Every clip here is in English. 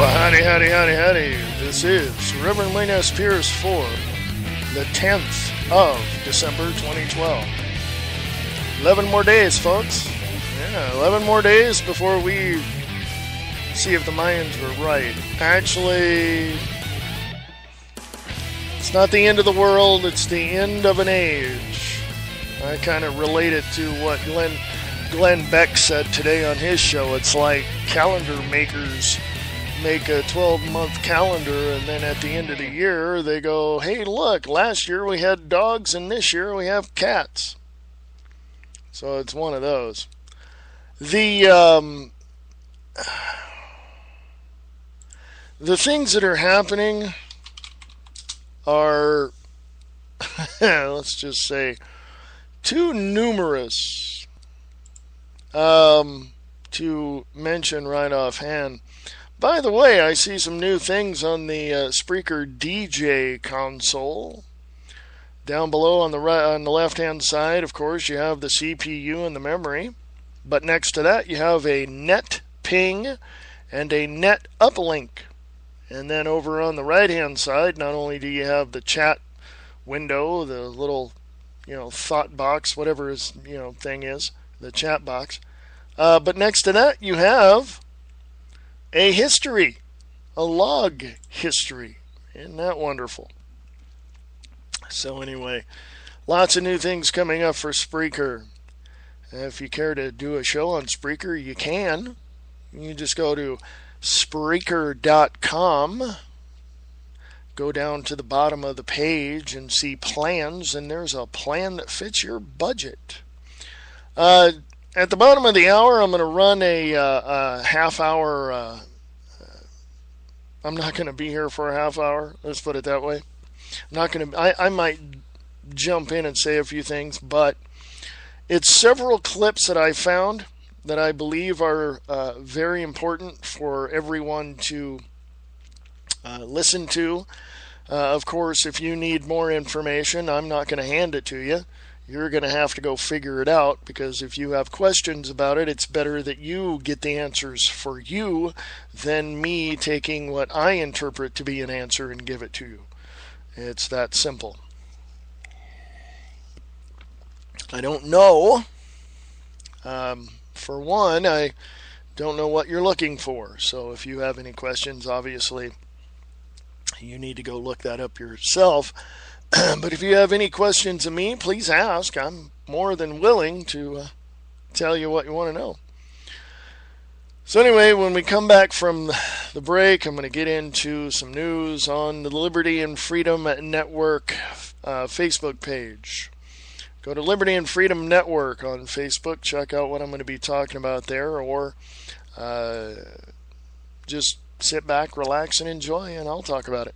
Howdy. This is Reverend Wayne S. Pierce for the 10th of December 2012. 11 more days, folks. Yeah, 11 more days before we see if the Mayans were right. Actually, it's not the end of the world, it's the end of an age. I kind of relate it to what Glenn Beck said today on his show. It's like calendar makers make a 12-month calendar, and then at the end of the year they go, hey, look, last year we had dogs and this year we have cats. So it's one of those. The things that are happening are let's just say too numerous to mention right offhand. By the way, I see some new things on the Spreaker DJ console. Down below on the left-hand side, of course, you have the CPU and the memory. But next to that, you have a net ping and a net uplink. And then over on the right-hand side, not only do you have the chat window, the little, thought box, whatever his, thing is, the chat box. But next to that, you have a history, a log history. Isn't that wonderful? So anyway, lots of new things coming up for Spreaker. If you care to do a show on Spreaker, you can. You just go to Spreaker.com. Go down to the bottom of the page and see plans, and there's a plan that fits your budget. At the bottom of the hour, I'm going to run a half hour. I'm not going to be here for a half hour. Let's put it that way. I'm not going to. I might jump in and say a few things, but it's several clips that I found that I believe are very important for everyone to listen to. Of course, if you need more information, I'm not going to hand it to you. You're going to have to go figure it out, because if you have questions about it, it's better that you get the answers for you than me taking what I interpret to be an answer and give it to you. It's that simple. I don't know. For one, I don't know what you're looking for. So if you have any questions, obviously, you need to go look that up yourself. But if you have any questions of me, please ask. I'm more than willing to tell you what you want to know. So anyway, when we come back from the break, I'm going to get into some news on the Liberty and Freedom Network Facebook page. Go to Liberty and Freedom Network on Facebook. Check out what I'm going to be talking about there, or just sit back, relax, and enjoy, and I'll talk about it.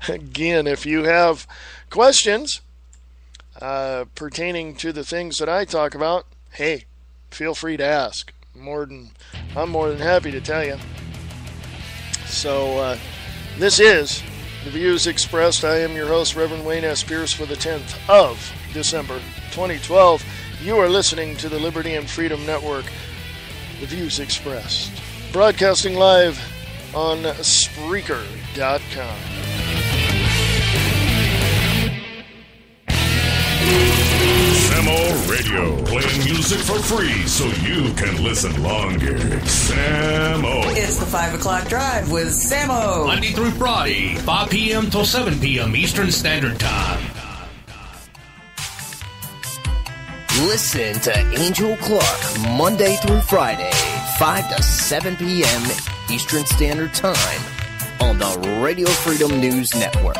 Again, if you have questions pertaining to the things that I talk about, hey, feel free to ask. I'm more than happy to tell you. So this is the views expressed. I am your host, Reverend Wayne S. Pierce, for the 10th of December 2012. You are listening to the Liberty and Freedom Network, the views expressed, broadcasting live on Spreaker.com. Samo Radio, playing music for free so you can listen longer. Samo. It's the 5 o'clock drive with Samo. Monday through Friday, 5 p.m. till 7 p.m. Eastern Standard Time. Listen to Angel Clark Monday through Friday, 5 to 7 p.m. Eastern Standard Time on the Radio Freedom News Network.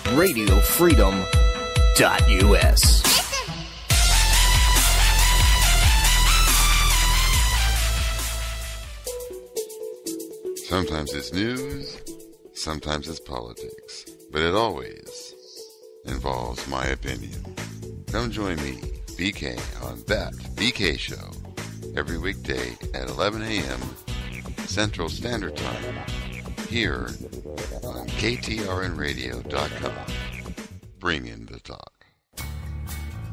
RadioFreedom.us. Sometimes it's news, sometimes it's politics, but it always involves my opinion. Come join me, BK, on That BK Show every weekday at 11 a.m. Central Standard Time here on KTRNradio.com. Bring in the talk.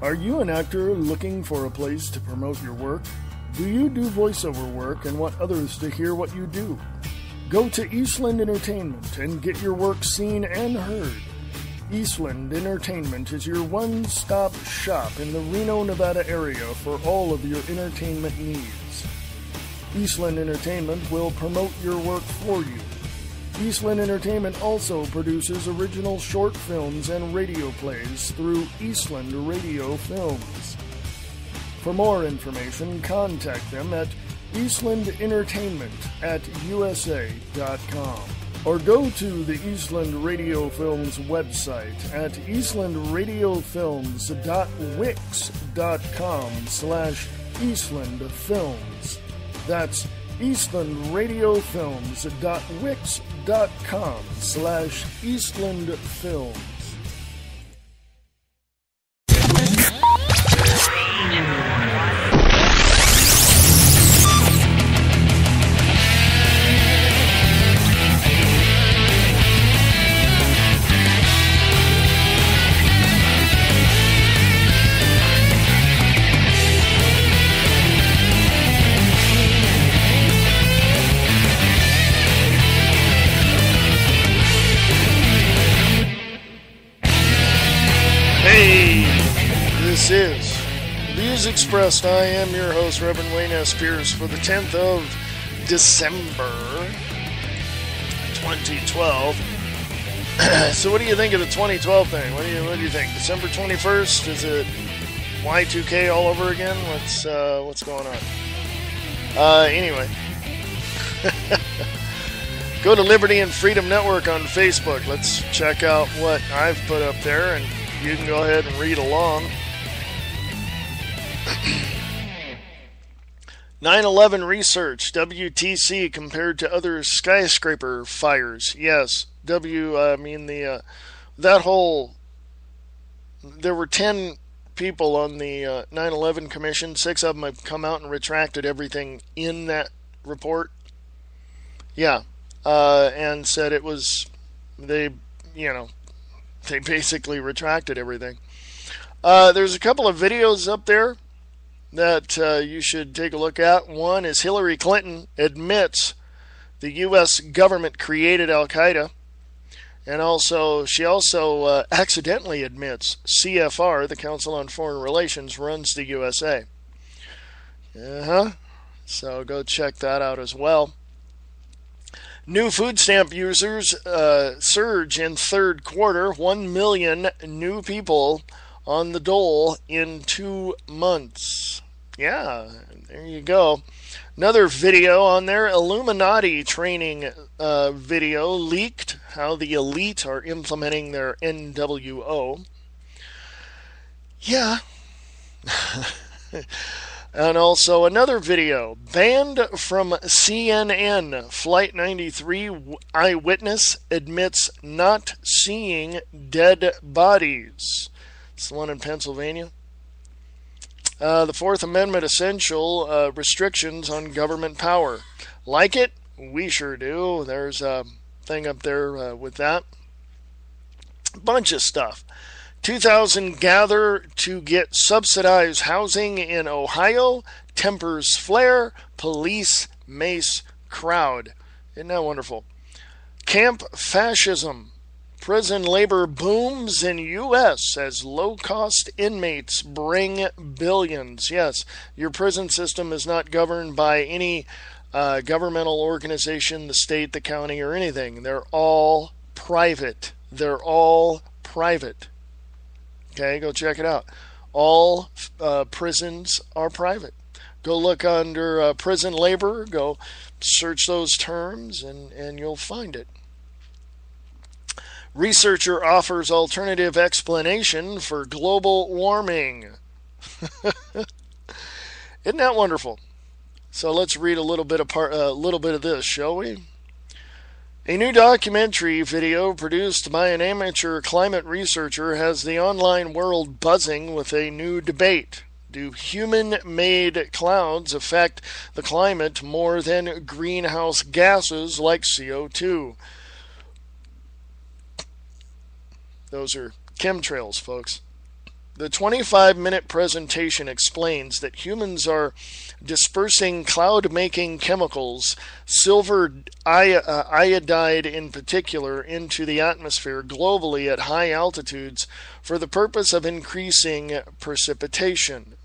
Are you an actor looking for a place to promote your work? Do you do voiceover work and want others to hear what you do? Go to Eastland Entertainment and get your work seen and heard. Eastland Entertainment is your one-stop shop in the Reno, Nevada area for all of your entertainment needs. Eastland Entertainment will promote your work for you. Eastland Entertainment also produces original short films and radio plays through Eastland Radio Films. For more information, contact them at eastlandentertainment@usa.com or go to the Eastland Radio Films website at eastlandradiofilms.wix.com/eastlandfilms. That's eastlandradiofilms.wix.com/eastlandfilms. This is Views Expressed. I am your host, Reverend Wayne S. Pierce, for the 10th of December, 2012. So what do you think of the 2012 thing? What do you think? December 21st? Is it Y2K all over again? What's going on? Anyway. Go to Liberty and Freedom Network on Facebook. Let's check out what I've put up there, and you can go ahead and read along. 9/11 research, WTC compared to other skyscraper fires. Yes, there were 10 people on the 9/11 commission. 6 of them have come out and retracted everything in that report. Yeah, and said it was, they basically retracted everything. There's a couple of videos up there that you should take a look at. One is Hillary Clinton admits the U.S. government created Al-Qaeda, and she also accidentally admits CFR, the Council on Foreign Relations, runs the USA. So go check that out as well. New food stamp users surge in third quarter. 1 million new people on the dole in 2 months. Yeah, there you go. Another video on there, Illuminati training video leaked, how the elite are implementing their NWO. Yeah. And also another video, banned from CNN, Flight 93 eyewitness admits not seeing dead bodies. It's the one in Pennsylvania. The Fourth Amendment essential restrictions on government power. Like it? We sure do. There's a thing up there with that. Bunch of stuff. 2,000 gather to get subsidized housing in Ohio. Tempers flare. Police mace crowd. Isn't that wonderful? Camp fascism. Prison labor booms in U.S. as low-cost inmates bring billions. Yes, your prison system is not governed by any governmental organization, the state, the county, or anything. They're all private. They're all private. Okay, go check it out. All prisons are private. Go look under prison labor. Go search those terms, and you'll find it. Researcher offers alternative explanation for global warming. Isn't that wonderful? So let's read a little bit of this, shall we? A new documentary video produced by an amateur climate researcher has the online world buzzing with a new debate. Do human-made clouds affect the climate more than greenhouse gases like CO2? Those are chemtrails, folks. The 25-minute presentation explains that humans are dispersing cloud-making chemicals, silver iodide in particular, into the atmosphere globally at high altitudes for the purpose of increasing precipitation.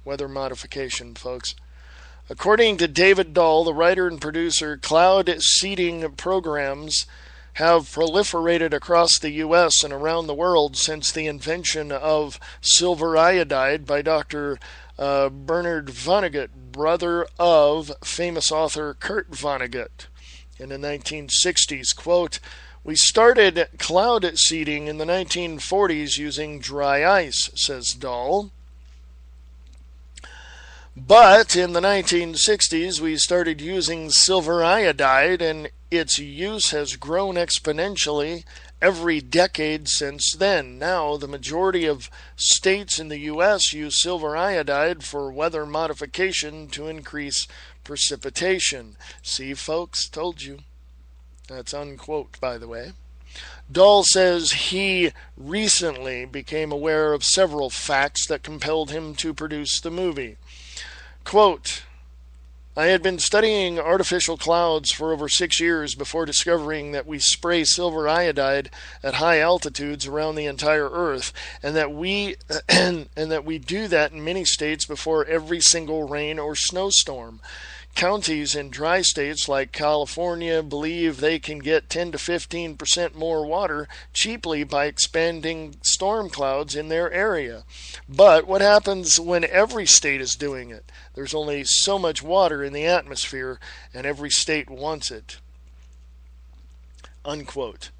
Weather modification, folks. According to David Dahl, the writer and producer, cloud seeding programs have proliferated across the U.S. and around the world since the invention of silver iodide by Dr. Bernard Vonnegut, brother of famous author Kurt Vonnegut, in the 1960s. Quote, "We started cloud seeding in the 1940s using dry ice," says Dahl. But in the 1960s, we started using silver iodide, and its use has grown exponentially every decade since then. Now, the majority of states in the U.S. use silver iodide for weather modification to increase precipitation. See, folks, told you. That's unquote, by the way. Dahl says he recently became aware of several facts that compelled him to produce the movie. Quote, "I had been studying artificial clouds for over 6 years before discovering that we spray silver iodide at high altitudes around the entire Earth, and that we do that in many states before every single rain or snowstorm. Counties in dry states like California believe they can get 10 to 15% more water cheaply by expanding storm clouds in their area. But what happens when every state is doing it? There's only so much water in the atmosphere, and every state wants it." Unquote.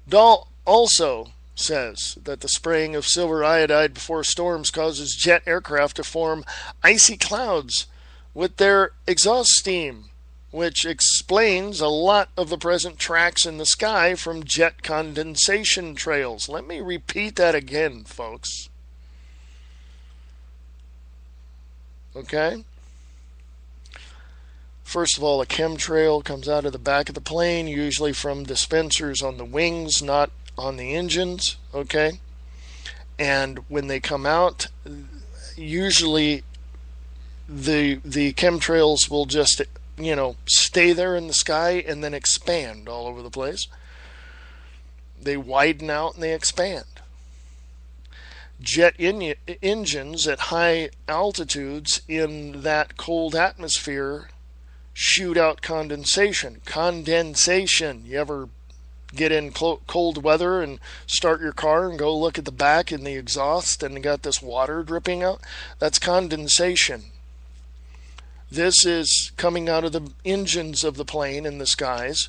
Dahl also says that the spraying of silver iodide before storms causes jet aircraft to form icy clouds with their exhaust steam, which explains a lot of the present tracks in the sky from jet condensation trails. Let me repeat that again, folks. Okay? First of all, a chemtrail comes out of the back of the plane, usually from dispensers on the wings, not on the engines. Okay? And when they come out, usually the chemtrails will just, stay there in the sky and then expand all over the place. They widen out and they expand. Jet engines at high altitudes in that cold atmosphere shoot out condensation. Condensation. You ever get in cold weather and start your car and go look at the back in the exhaust and you got this water dripping out? That's condensation. This is coming out of the engines of the plane in the skies,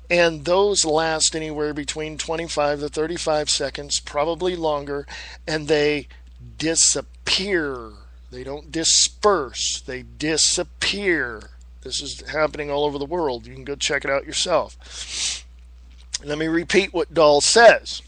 and those last anywhere between 25 to 35 seconds, probably longer, and they disappear. They don't disperse, they disappear. This is happening all over the world. You can go check it out yourself. Let me repeat what Dahl says.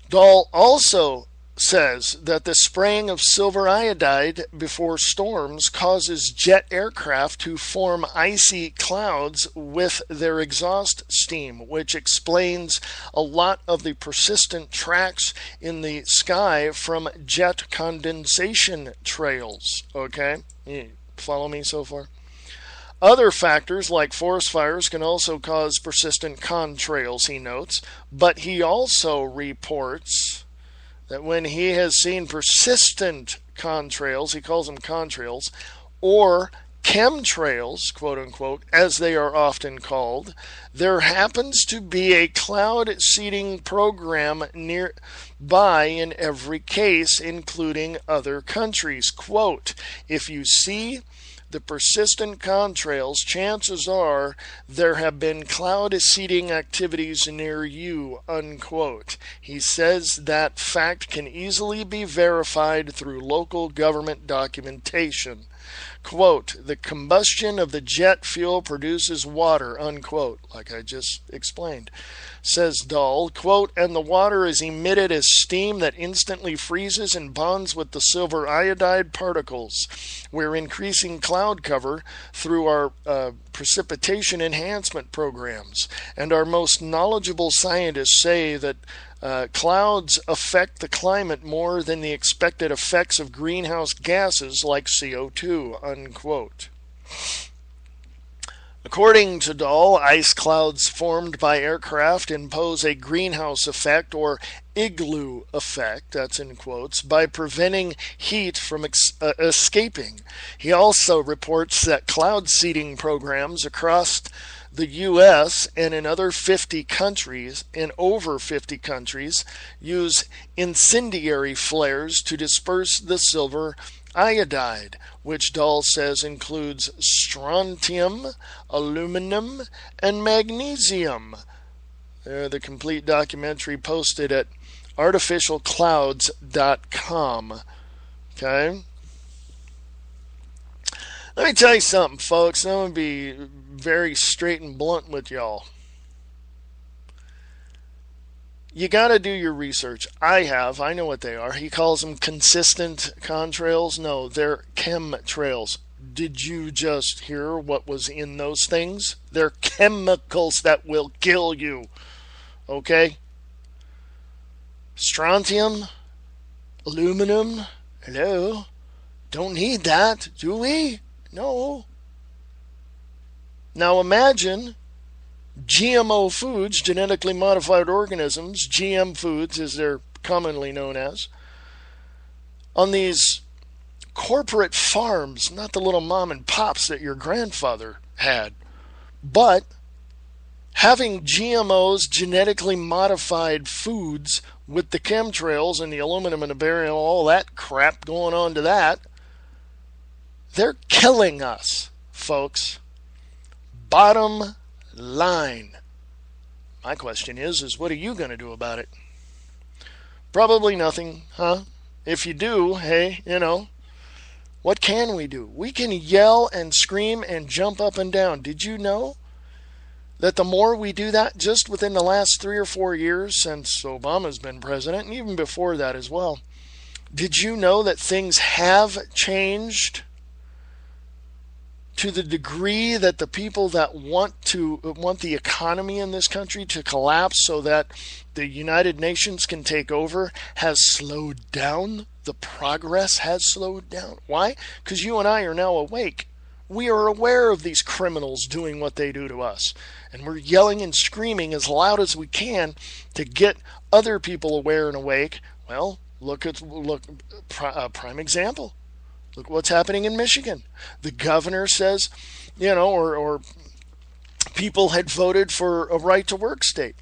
Dahl also says that the spraying of silver iodide before storms causes jet aircraft to form icy clouds with their exhaust steam, which explains a lot of the persistent tracks in the sky from jet condensation trails. Okay? You follow me so far? Other factors like forest fires can also cause persistent contrails, he notes, but he also reports that when he has seen persistent contrails, he calls them contrails, or chemtrails, quote unquote, as they are often called, there happens to be a cloud seeding program nearby in every case, including other countries. Quote, "If you see the persistent contrails, chances are there have been cloud seeding activities near you," unquote. He says that fact can easily be verified through local government documentation. quote, the combustion of the jet fuel produces water, unquote, like I just explained. Says Dahl, quote, and the water is emitted as steam that instantly freezes and bonds with the silver iodide particles. We're increasing cloud cover through our precipitation enhancement programs, and our most knowledgeable scientists say that clouds affect the climate more than the expected effects of greenhouse gases like CO2, unquote. According to Dahl, ice clouds formed by aircraft impose a greenhouse effect or igloo effect, that's in quotes, by preventing heat from escaping. He also reports that cloud seeding programs across the U.S. and in over 50 countries, use incendiary flares to disperse the silver iodide, which Dahl says includes strontium, aluminum, and magnesium. The complete documentary posted at artificialclouds.com. Okay? Let me tell you something, folks. I'm going to be very straight and blunt with y'all. You got to do your research. I know what they are. He calls them consistent contrails. No, they're chemtrails. Did you just hear what was in those things? They're chemicals that will kill you. Okay? Strontium, aluminum, hello? Don't need that, do we? No. Now imagine GMO foods, genetically modified organisms, GM foods as they're commonly known as, on these corporate farms, not the little mom and pops that your grandfather had, but having GMOs, genetically modified foods with the chemtrails and the aluminum and the barium, all that crap going on to that, they're killing us, folks. Bottom line. My question is what are you going to do about it? Probably nothing, huh? If you do, hey, what can we do? We can yell and scream and jump up and down. Did you know that the more we do that, just within the last 3 or 4 years since Obama's been president, and even before that as well, did you know that things have changed to the degree that the people that want the economy in this country to collapse so that the United Nations can take over has slowed down? The progress has slowed down. Why? Because you and I are now awake. We are aware of these criminals doing what they do to us. And we're yelling and screaming as loud as we can to get other people aware and awake. Well, prime example. Look what's happening in Michigan. The governor says, or people had voted for a right-to-work state.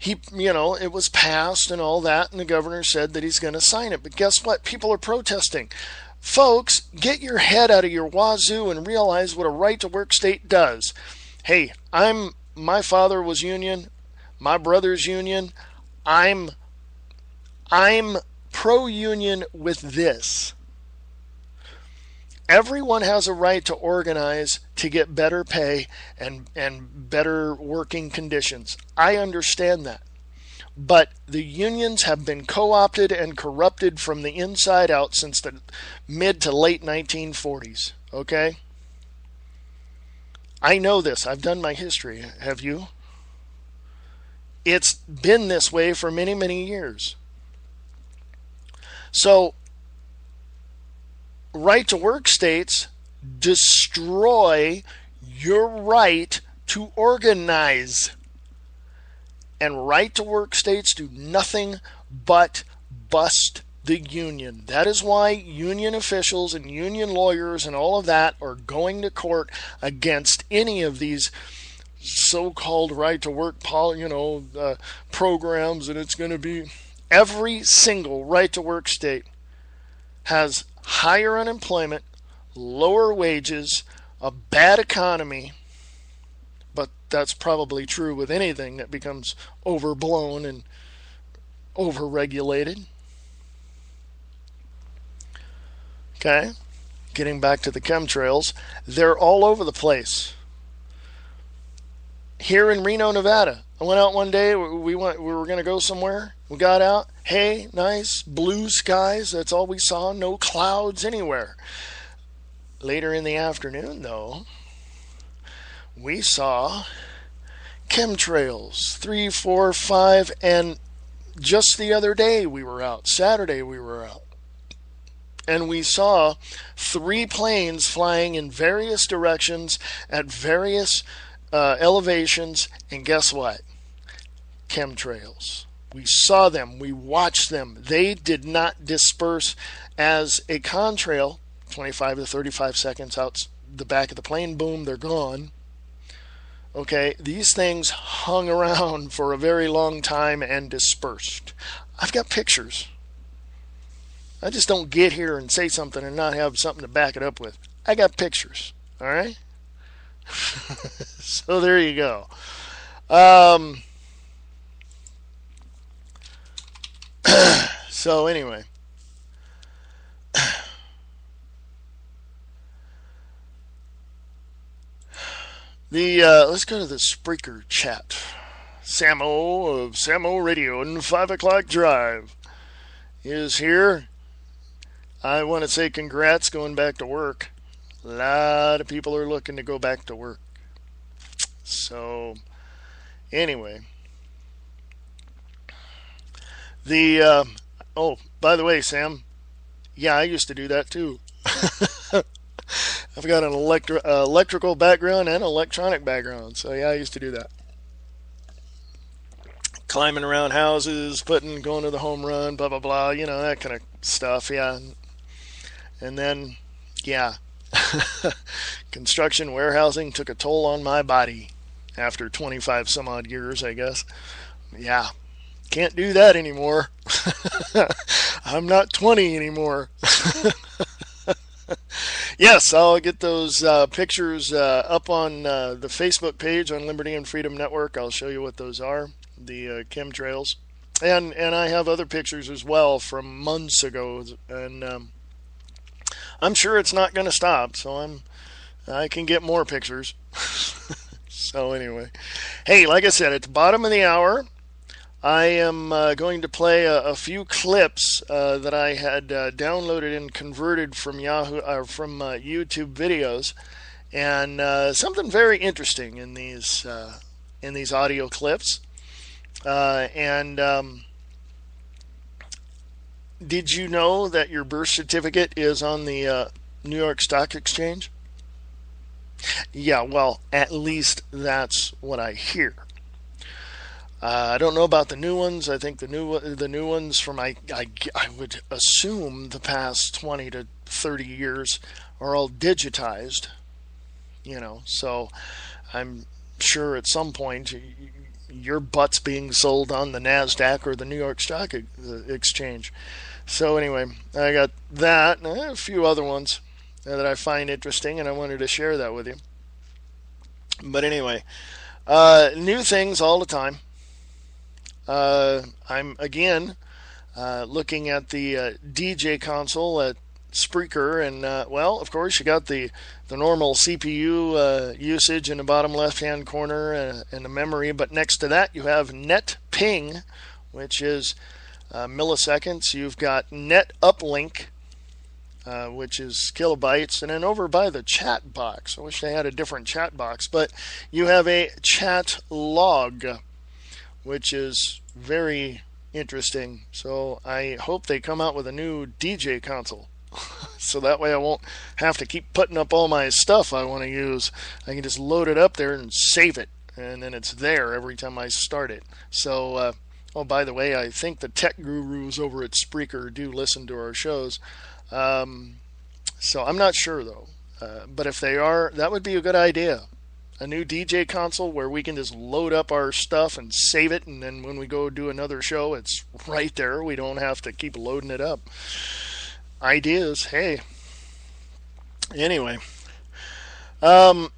It was passed and all that, and the governor said that he's going to sign it. But guess what? People are protesting. Folks, get your head out of your wazoo and realize what a right-to-work state does. Hey, my father was union. My brother's union. I'm pro-union with this. Everyone has a right to organize to get better pay and better working conditions. I understand that. But the unions have been co-opted and corrupted from the inside out since the mid to late 1940s. Okay? I know this. I've done my history. Have you? It's been this way for many, many years. So, right-to-work states destroy your right to organize. And right-to-work states do nothing but bust the union. That is why union officials and union lawyers and all of that are going to court against any of these so-called right-to-work programs, and it's going to be every single right-to-work state has higher unemployment, lower wages, a bad economy, but that's probably true with anything that becomes overblown and overregulated. Okay? getting back to the chemtrails, they're all over the place. Here in Reno, Nevada, I went out one day. We were going to go somewhere. We got out. Hey, nice blue skies. That's all we saw. No clouds anywhere. Later in the afternoon, though, we saw chemtrails, 3, 4, 5, and just the other day we were out. Saturday we were out. And we saw 3 planes flying in various directions at various elevations. And guess what? Chemtrails. We saw them. We watched them. They did not disperse as a contrail. 25 to 35 seconds out the back of the plane. Boom, they're gone. Okay, these things hung around for a very long time and dispersed. I've got pictures. I just don't get here and say something and not have something to back it up with. I got pictures. All right? So there you go. So anyway. Let's go to the Spreaker chat. Samo of Samo Radio and 5 o'clock drive is here. I want to say congrats going back to work. A lot of people are looking to go back to work. So, anyway. Oh, by the way, Sam. Yeah, I used to do that too. I've got an electrical background and electronic background. So, yeah, I used to do that. Climbing around houses, going to the home run, blah, blah, blah. You know, that kind of stuff, yeah. And then, yeah. Construction, warehousing took a toll on my body after 25 some odd years, I guess. Yeah. Can't do that anymore. I'm not 20 anymore. Yes, I'll get those pictures up on the Facebook page on Liberty and Freedom Network. I'll show you what those are, the chemtrails. And I have other pictures as well from months ago. And I'm sure it's not going to stop, so I can get more pictures. So anyway. Hey, like I said, at the bottom of the hour, I am going to play a few clips that I had downloaded and converted from YouTube videos, and something very interesting in these audio clips. Did you know that your birth certificate is on the New York Stock Exchange? Yeah, well, at least that's what I hear. I don't know about the new ones. I think the new ones from I would assume the past 20 to 30 years are all digitized. You know, so I'm sure at some point your butt's being sold on the NASDAQ or the New York Stock Exchange. So anyway, I got that and a few other ones that I find interesting, and I wanted to share that with you. But anyway, new things all the time. I'm again looking at the DJ console at Spreaker, and well, of course, you got the normal CPU usage in the bottom left-hand corner and the memory, but next to that you have net ping, which is milliseconds. You've got net uplink, which is kilobytes, and then over by the chat box, I wish they had a different chat box, but you have a chat log, which is very interesting. So I hope they come out with a new DJ console. So that way I won't have to keep putting up all my stuff I want to use. I can just load it up there and save it, and then it's there every time I start it. So, oh, by the way, I think the tech gurus over at Spreaker do listen to our shows. So I'm not sure, though. But if they are, that would be a good idea. A new DJ console where we can just load up our stuff and save it, and then when we go do another show, it's right there. We don't have to keep loading it up. Ideas, hey. Anyway, go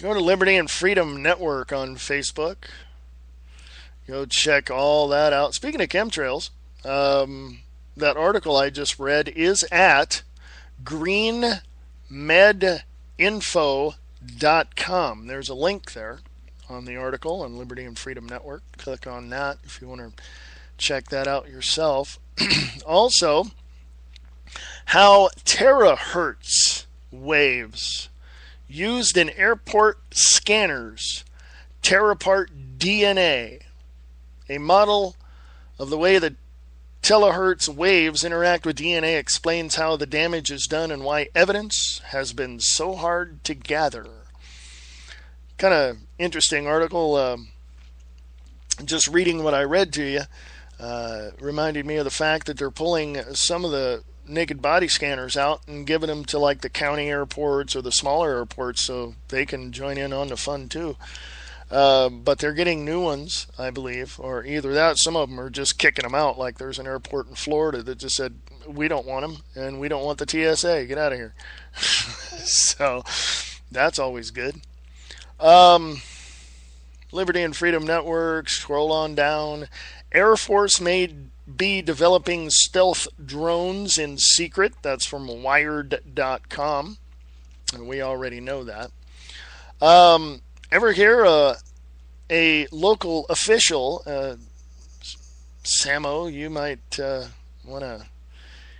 to Liberty and Freedom Network on Facebook. Go check all that out. Speaking of chemtrails, that article I just read is at greenmedinfo.com. There's a link there on the article on Liberty and Freedom Network. Click on that if you want to check that out yourself. Also, how terahertz waves used in airport scanners tear apart DNA. A model of the way the terahertz waves interact with DNA explains how the damage is done and why evidence has been so hard to gather. Kind of interesting article. Just reading what I read to you reminded me of the fact that they're pulling some of the naked body scanners out and giving them to like the county airports or the smaller airports so they can join in on the fun too. But they're getting new ones, I believe, or either that, some of them are just kicking them out. Like there's an airport in Florida that just said, we don't want them and we don't want the TSA. Get out of here. So that's always good. Liberty and Freedom Network, scroll on down. Air Force may be developing stealth drones in secret. That's from Wired.com. And we already know that. Ever hear a local official, Samo, you might want to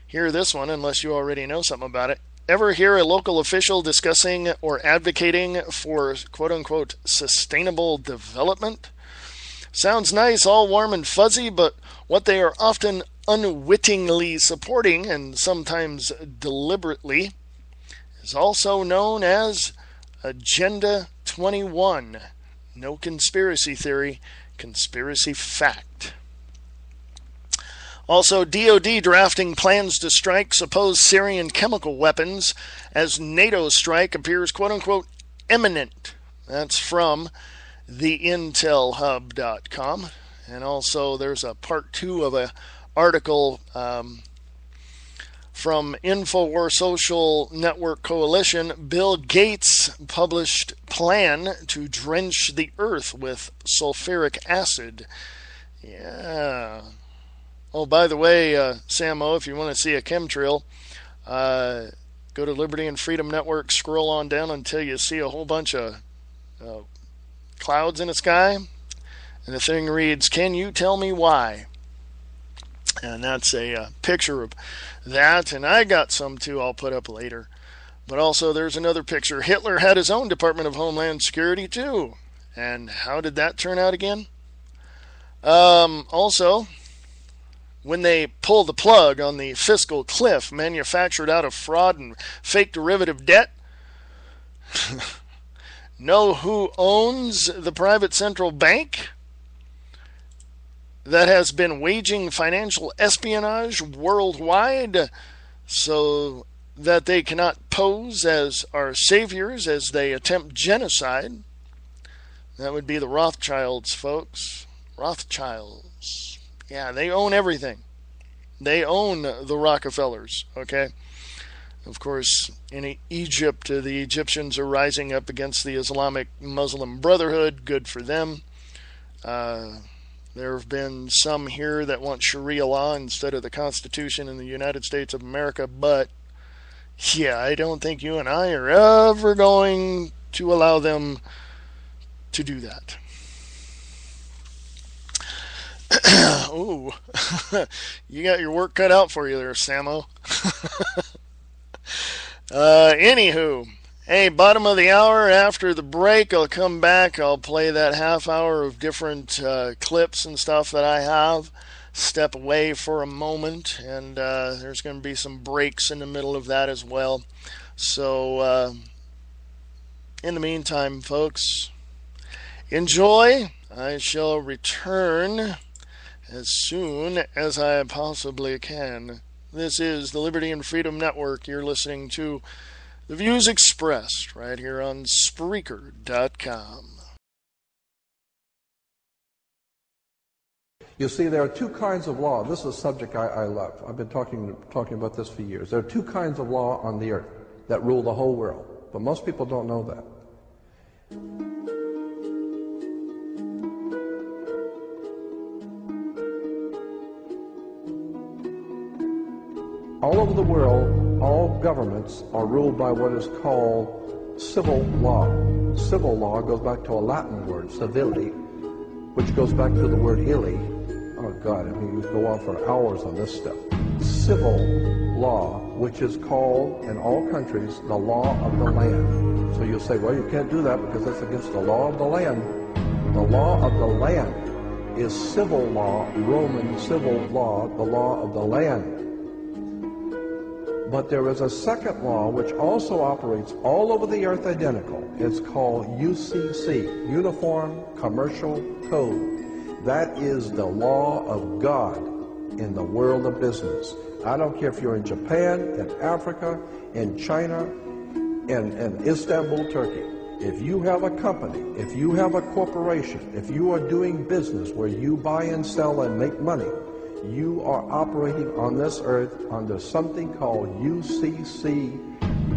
hear this one unless you already know something about it. Ever hear a local official discussing or advocating for quote-unquote sustainable development? Sounds nice, all warm and fuzzy, but what they are often unwittingly supporting, and sometimes deliberately, is also known as Agenda 21. No conspiracy theory, conspiracy fact. Also, DoD drafting plans to strike supposed Syrian chemical weapons as NATO strike appears quote-unquote imminent. That's from theintelhub.com. And also there's a part 2 of an article from InfoWars Social Network Coalition. Bill Gates published plan to drench the earth with sulfuric acid. Yeah. Oh, by the way, Samo, if you want to see a chemtrail, go to Liberty and Freedom Network, scroll on down until you see a whole bunch of clouds in the sky. And the thing reads, "Can you tell me why?" And that's a picture of that. And I got some too I'll put up later. But also there's another picture. Hitler had his own Department of Homeland Security too. And how did that turn out again? Also, when they pull the plug on the fiscal cliff manufactured out of fraud and fake derivative debt, know who owns the private central bank that has been waging financial espionage worldwide so that they cannot pose as our saviors as they attempt genocide? That would be the Rothschilds, folks. Rothschilds. Yeah, they own everything. They own the Rockefellers, okay? Of course, in Egypt, the Egyptians are rising up against the Islamic Muslim Brotherhood. Good for them. There have been some here that want Sharia law instead of the Constitution in the United States of America, but yeah, I don't think you and I are ever going to allow them to do that. Ooh, you got your work cut out for you there, Samo. Anywho, hey, bottom of the hour, after the break, I'll come back. I'll play that half hour of different clips and stuff that I have. Step away for a moment, and there's going to be some breaks in the middle of that as well. So, in the meantime, folks, enjoy. I shall return as soon as I possibly can. This is the Liberty and Freedom Network. You're listening to the views expressed right here on Spreaker.com. You see, there are two kinds of law. This is a subject I love. I've been talking about this for years. There are two kinds of law on the earth that rule the whole world, but most people don't know that. All over the world, all governments are ruled by what is called civil law. Civil law goes back to a Latin word, civili, which goes back to the word illy. Oh God, I mean, you go on for hours on this stuff. Civil law, which is called in all countries the law of the land. So you'll say, well, you can't do that because that's against the law of the land. The law of the land is civil law, Roman civil law, the law of the land. But there is a second law which also operates all over the earth identical. It's called UCC, Uniform Commercial Code. That is the law of God in the world of business. I don't care if you're in Japan, in Africa, in China, in Istanbul, Turkey. If you have a company, if you have a corporation, if you are doing business where you buy and sell and make money, you are operating on this earth under something called UCC,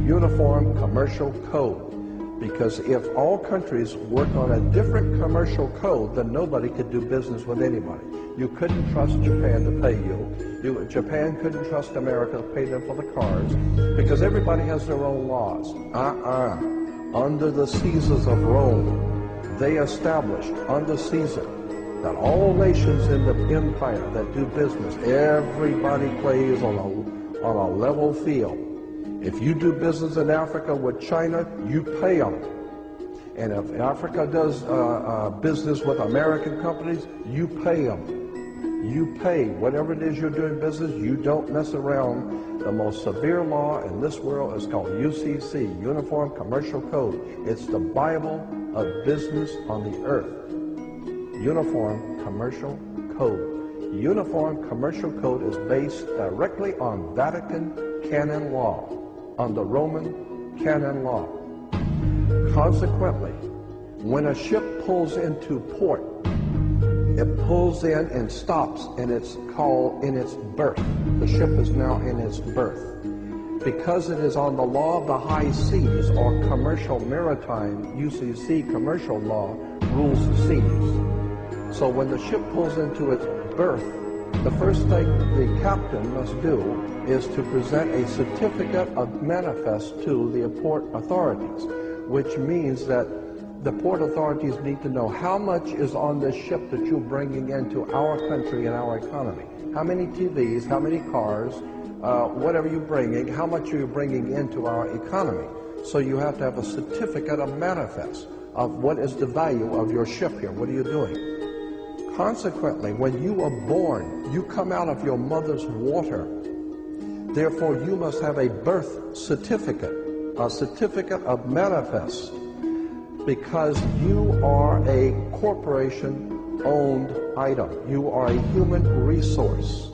Uniform Commercial Code. Because if all countries work on a different commercial code, then nobody could do business with anybody. You couldn't trust Japan to pay you. Japan couldn't trust America to pay them for the cars, because everybody has their own laws. Under the Caesars of Rome, they established under Caesar that all nations in the empire that do business, everybody plays on a level field. If you do business in Africa with China, you pay them. And if Africa does business with American companies, you pay them. You pay whatever it is you're doing business. You don't mess around. The most severe law in this world is called UCC, Uniform Commercial Code. It's the Bible of business on the earth. Uniform Commercial Code. Uniform Commercial Code is based directly on Vatican canon law, on the Roman canon law. Consequently, when a ship pulls into port, it pulls in and stops, and it's called in its berth. The ship is now in its berth. Because it is on the law of the high seas, or commercial maritime, UCC commercial law, rules the seas. So when the ship pulls into its berth, the first thing the captain must do is to present a certificate of manifest to the port authorities, which means that the port authorities need to know how much is on this ship that you're bringing into our country and our economy. How many TVs, how many cars, whatever you're bringing, how much are you bringing into our economy? So you have to have a certificate of manifest of what is the value of your ship here. What are you doing? Consequently, when you are born, you come out of your mother's water. Therefore, you must have a birth certificate, a certificate of manifest, because you are a corporation-owned item. You are a human resource.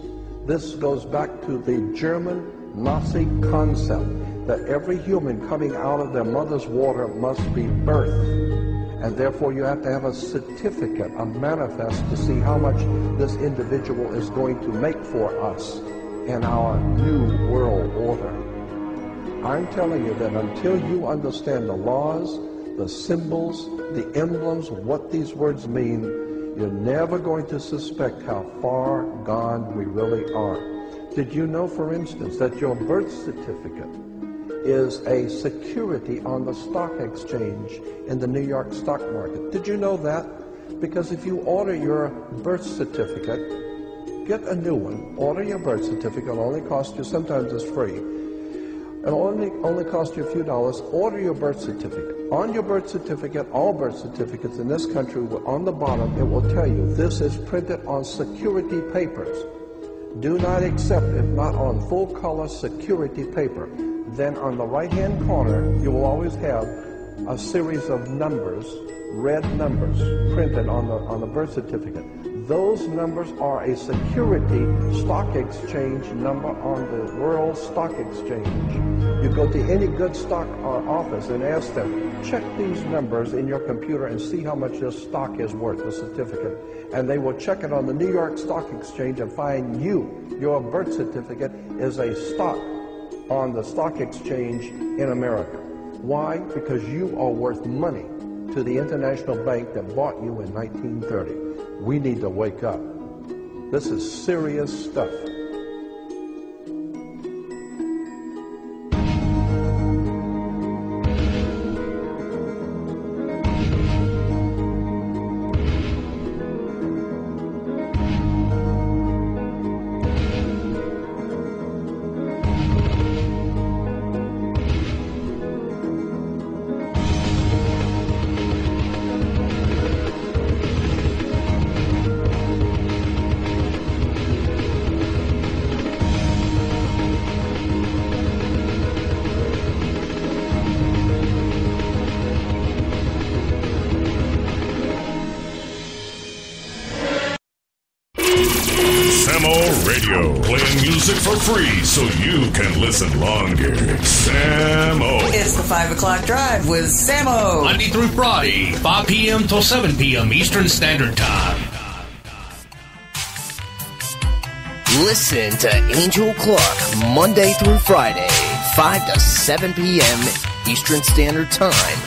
This goes back to the German Nazi concept that every human coming out of their mother's water must be birthed. And therefore you have to have a certificate, a manifest, to see how much this individual is going to make for us in our new world order. I'm telling you that until you understand the laws, the symbols, the emblems, what these words mean, you're never going to suspect how far gone we really are. Did you know, for instance, that your birth certificate is a security on the stock exchange in the New York stock market? Did you know that? Because if you order your birth certificate, get a new one, order your birth certificate, it'll only cost you, sometimes it's free, it'll only cost you a few dollars. Order your birth certificate. On your birth certificate, all birth certificates in this country, on the bottom, it will tell you this is printed on security papers. Do not accept it not on full color security paper. Then on the right-hand corner, you will always have a series of numbers, red numbers, printed on the birth certificate. Those numbers are a security stock exchange number on the World Stock Exchange. You go to any good stock office and ask them, check these numbers in your computer and see how much this stock is worth, the certificate. And they will check it on the New York Stock Exchange and find your birth certificate is a stock on the stock exchange in America. Why? Because you are worth money to the international bank that bought you in 1930. We need to wake up. This is serious stuff. Radio, playing music for free so you can listen longer. Samo. It's the 5 o'clock drive with Samo. Monday through Friday, 5 p.m. till 7 p.m. Eastern Standard Time. Listen to Angel Clark Monday through Friday, 5 to 7 p.m. Eastern Standard Time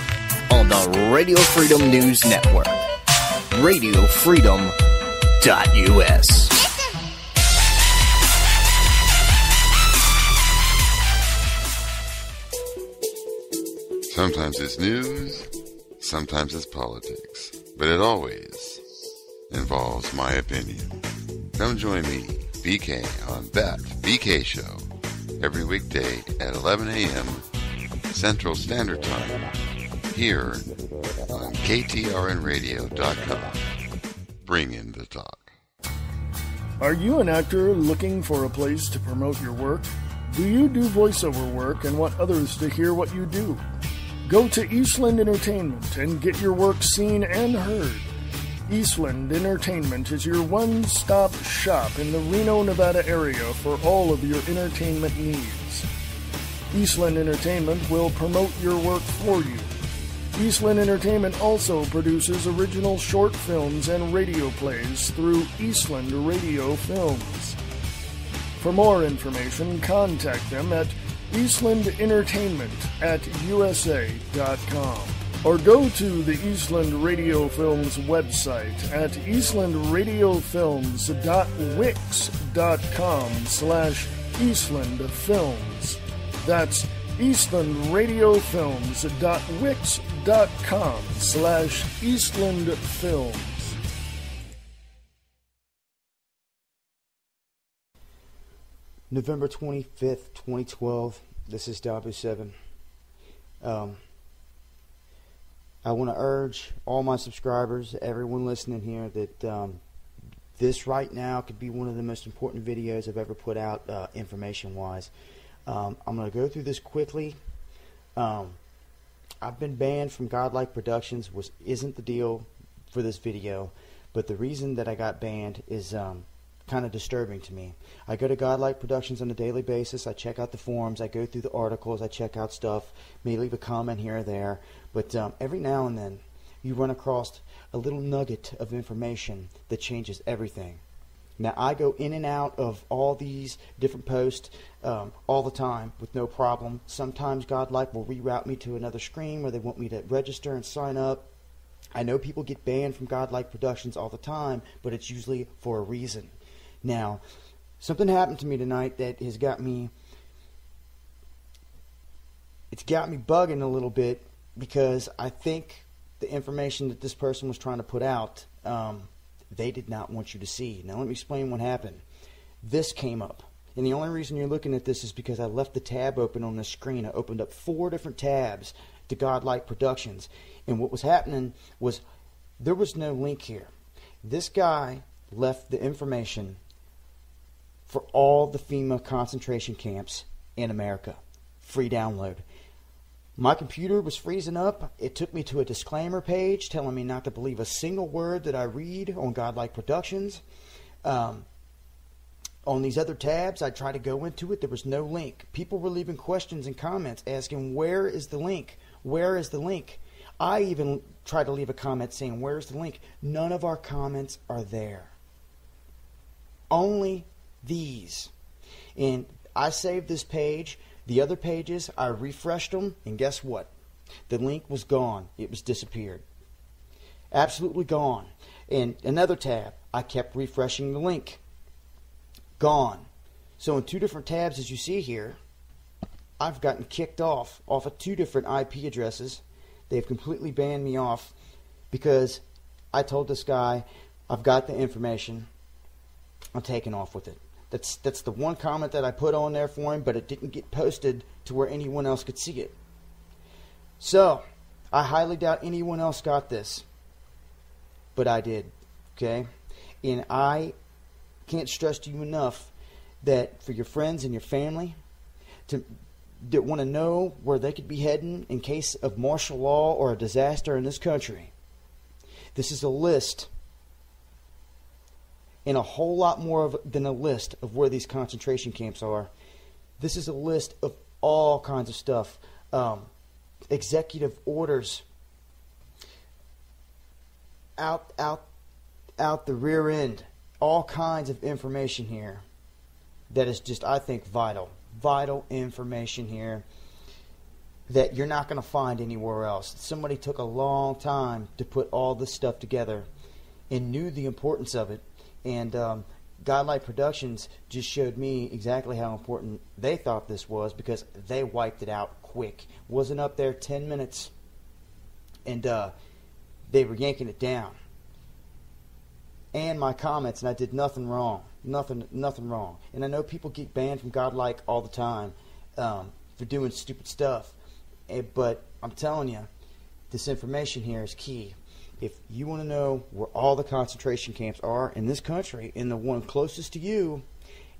on the Radio Freedom News Network. RadioFreedom.us. Sometimes it's news, sometimes it's politics, but it always involves my opinion. Come join me, BK, on That BK Show every weekday at 11 a.m. Central Standard Time here on KTRNradio.com. Bring in the talk. Are you an actor looking for a place to promote your work? Do you do voiceover work and want others to hear what you do? Go to Eastland Entertainment and get your work seen and heard. Eastland Entertainment is your one-stop shop in the Reno, Nevada area for all of your entertainment needs. Eastland Entertainment will promote your work for you. Eastland Entertainment also produces original short films and radio plays through Eastland Radio Films. For more information, contact them at eastlandentertainment@usa.com or go to the Eastland Radio Films website at eastlandradiofilms.wix.com/eastlandfilms. That's eastlandradiofilms.wix.com/eastlandfilms. November 25th, 2012. This is Dabu7. I want to urge all my subscribers, everyone listening here, that this right now could be one of the most important videos I've ever put out information-wise. I'm going to go through this quickly. I've been banned from Godlike Productions, which isn't the deal for this video, but the reason that I got banned is kind of disturbing to me. I go to Godlike Productions on a daily basis. I check out the forums. I go through the articles. I check out stuff. May leave a comment here or there. But every now and then you run across a little nugget of information that changes everything. Now, I go in and out of all these different posts all the time with no problem. Sometimes Godlike will reroute me to another screen where they want me to register and sign up. I know people get banned from Godlike Productions all the time, but it's usually for a reason. Now, something happened to me tonight that has got me bugging a little bit, because I think the information that this person was trying to put out, they did not want you to see. Now, let me explain what happened. This came up, and the only reason you're looking at this is because I left the tab open on the screen. I opened up 4 different tabs to Godlike Productions, and what was happening was there was no link here. This guy left the information for all the FEMA concentration camps in America. Free download. My computer was freezing up. It took me to a disclaimer page telling me not to believe a single word that I read on Godlike Productions. On these other tabs, I tried to go into it. There was no link. People were leaving questions and comments asking, where is the link? Where is the link? I even tried to leave a comment saying, where's the link? None of our comments are there. Only these. And I saved this page. The other pages, I refreshed them, and guess what? The link was gone. It was disappeared. Absolutely gone. And another tab, I kept refreshing the link. Gone. So in 2 different tabs, as you see here, I've gotten kicked off of 2 different IP addresses. They've completely banned me off because I told this guy, I've got the information. I'm taking off with it. That's the one comment that I put on there for him, but it didn't get posted to where anyone else could see it. So, I highly doubt anyone else got this. But I did. Okay? And I can't stress to you enough that for your friends and your family that want to know where they could be heading in case of martial law or a disaster in this country, this is a list and a whole lot more than a list of where these concentration camps are. This is a list of all kinds of stuff. Executive orders out the rear end. All kinds of information here that is just, I think, vital information here that you're not going to find anywhere else. Somebody took a long time to put all this stuff together and knew the importance of it. And Godlight Productions just showed me exactly how important they thought this was, because they wiped it out quick. Wasn't up there 10 minutes, and they were yanking it down. And my comments, and I did nothing wrong. Nothing wrong. And I know people get banned from Godlike all the time for doing stupid stuff. But I'm telling you, this information here is key. If you want to know where all the concentration camps are in this country, in the one closest to you,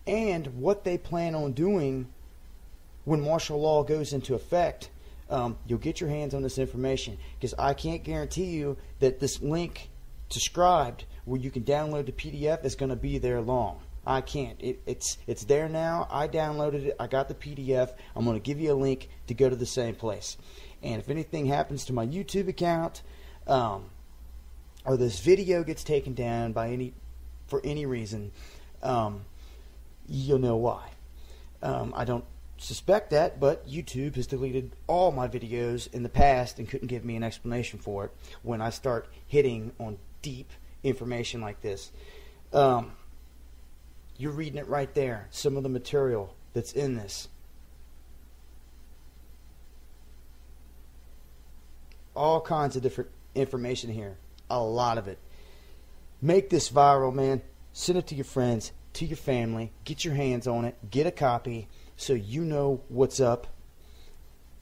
and what they plan on doing when martial law goes into effect, you'll get your hands on this information. Because I can't guarantee you that this link to Scribed, where you can download the PDF, is going to be there long. I can't. It's there now. I downloaded it. I got the PDF. I'm going to give you a link to go to the same place. And if anything happens to my YouTube account, or this video gets taken down for any reason, you'll know why. I don't suspect that, but YouTube has deleted all my videos in the past and couldn't give me an explanation for it when I start hitting on deep information like this. You're reading it right there, some of the material that's in this. All kinds of different information here. A lot of it. Make this viral, man. Send it to your friends, to your family. Get your hands on it. Get a copy so you know what's up.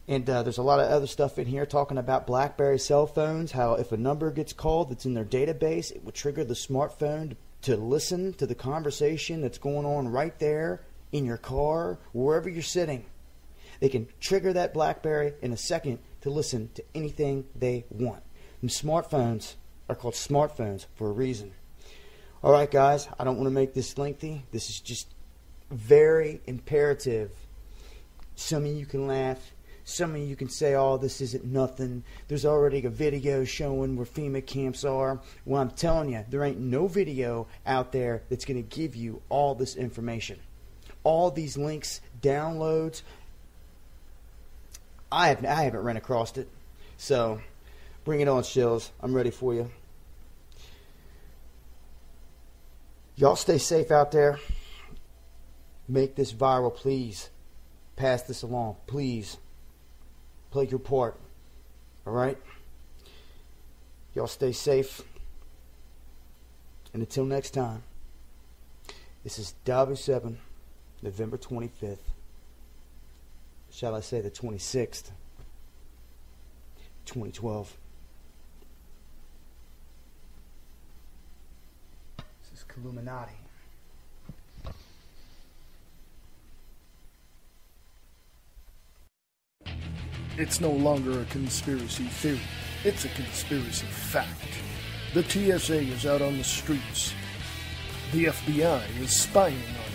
And there's a lot of other stuff in here talking about BlackBerry cell phones, how if a number gets called that's in their database, it would trigger the smartphone to listen to the conversation that's going on right there in your car, wherever you're sitting. They can trigger that BlackBerry in a second to listen to anything they want. And smartphones are called smartphones for a reason. All right, guys, I don't want to make this lengthy. This is just very imperative. Some of you can laugh. Some of you can say, oh, this isn't nothing. There's already a video showing where FEMA camps are. Well, I'm telling you, there ain't no video out there that's going to give you all this information. All these links, downloads, I haven't ran across it. So, bring it on, Shills. I'm ready for you. Y'all stay safe out there. Make this viral, please. Pass this along, please. Play your part. Alright? Y'all stay safe. And until next time, this is W7, November 25th. Shall I say the 26th, 2012. This is Illuminati. It's no longer a conspiracy theory. It's a conspiracy fact. The TSA is out on the streets. The FBI is spying on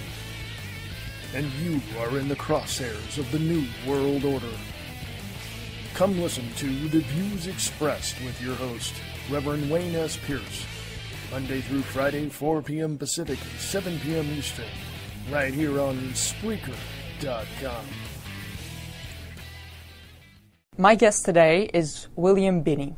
you. And you are in the crosshairs of the New World Order. Come listen to The Views Expressed with your host, Reverend Wayne S. Pierce. Monday through Friday, 4 p.m. Pacific, 7 p.m. Eastern. Right here on Spreaker.com. My guest today is William Binney,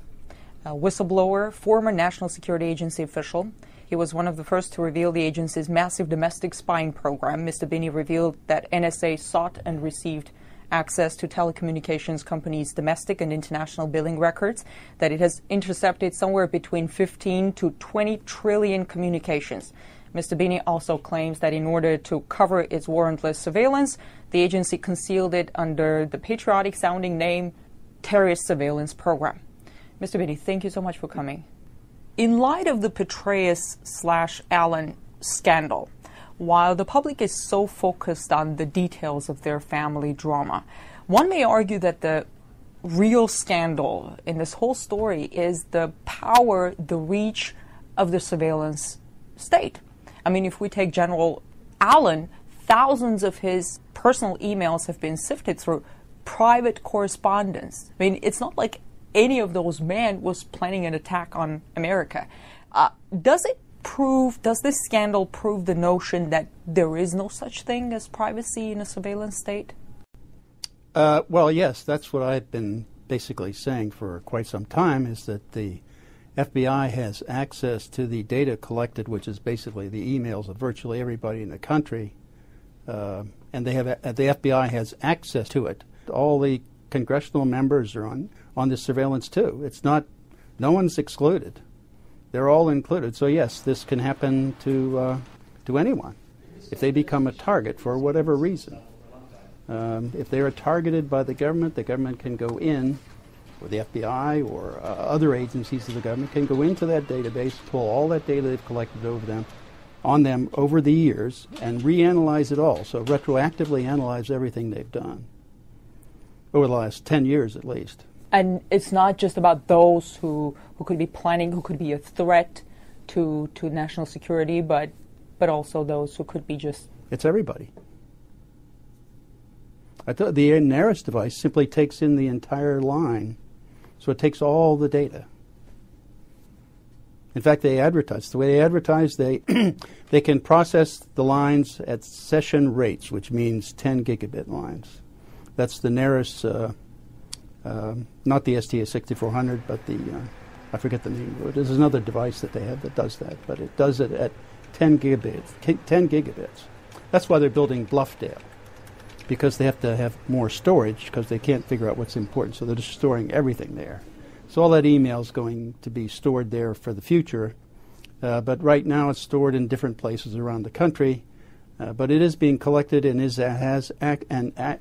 a whistleblower, former National Security Agency official. He was one of the first to reveal the agency's massive domestic spying program. Mr. Binney revealed that NSA sought and received access to telecommunications companies' domestic and international billing records, that it has intercepted somewhere between 15 to 20 trillion communications. Mr. Binney also claims that in order to cover its warrantless surveillance, the agency concealed it under the patriotic-sounding name Terrorist Surveillance Program. Mr. Binney, thank you so much for coming. In light of the Petraeus/Allen scandal, while the public is so focused on the details of their family drama, one may argue that the real scandal in this whole story is the power, the reach of the surveillance state. I mean, if we take General Allen, thousands of his personal emails have been sifted through private correspondence. I mean, it's not like any of those men was planning an attack on America. Does this scandal prove the notion that there is no such thing as privacy in a surveillance state? Well, yes, that's what I've been basically saying for quite some time, is that the FBI has access to the data collected, which is basically the emails of virtually everybody in the country, and the FBI has access to it. All the congressional members are on this surveillance too. It's not, no one's excluded. They're all included. So yes, this can happen to anyone if they become a target for whatever reason. If they are targeted by the government can go in, or the FBI or other agencies of the government can go into that database, pull all that data they've collected on them over the years, and reanalyze it all. So retroactively analyze everything they've done over the last 10 years at least. And it's not just about those who could be planning, who could be a threat to national security, but also those who could be just... It's everybody. The NARIS device simply takes in the entire line, so it takes all the data. In fact, they advertise. The way they advertise, they can process the lines at session rates, which means 10 gigabit lines. That's the NARIS, not the STA6400, but I forget the name of it. There's another device that they have that does that, but it does it at 10 gigabits. 10 gigabits. That's why they're building Bluffdale, because they have to have more storage because they can't figure out what's important. So they're just storing everything there. So all that email is going to be stored there for the future. But right now it's stored in different places around the country. But it is being collected and FBI has access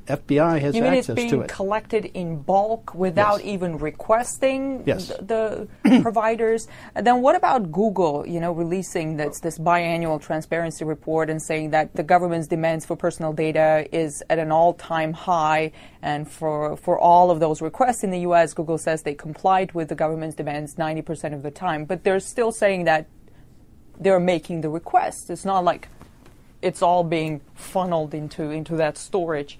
to it. You mean it's being collected in bulk without even requesting the providers? And then what about Google, releasing this biannual transparency report and saying that the government's demands for personal data is at an all-time high, and for all of those requests in the U.S., Google says they complied with the government's demands 90% of the time. But they're still saying that they're making the requests. It's not like it's all being funneled into that storage.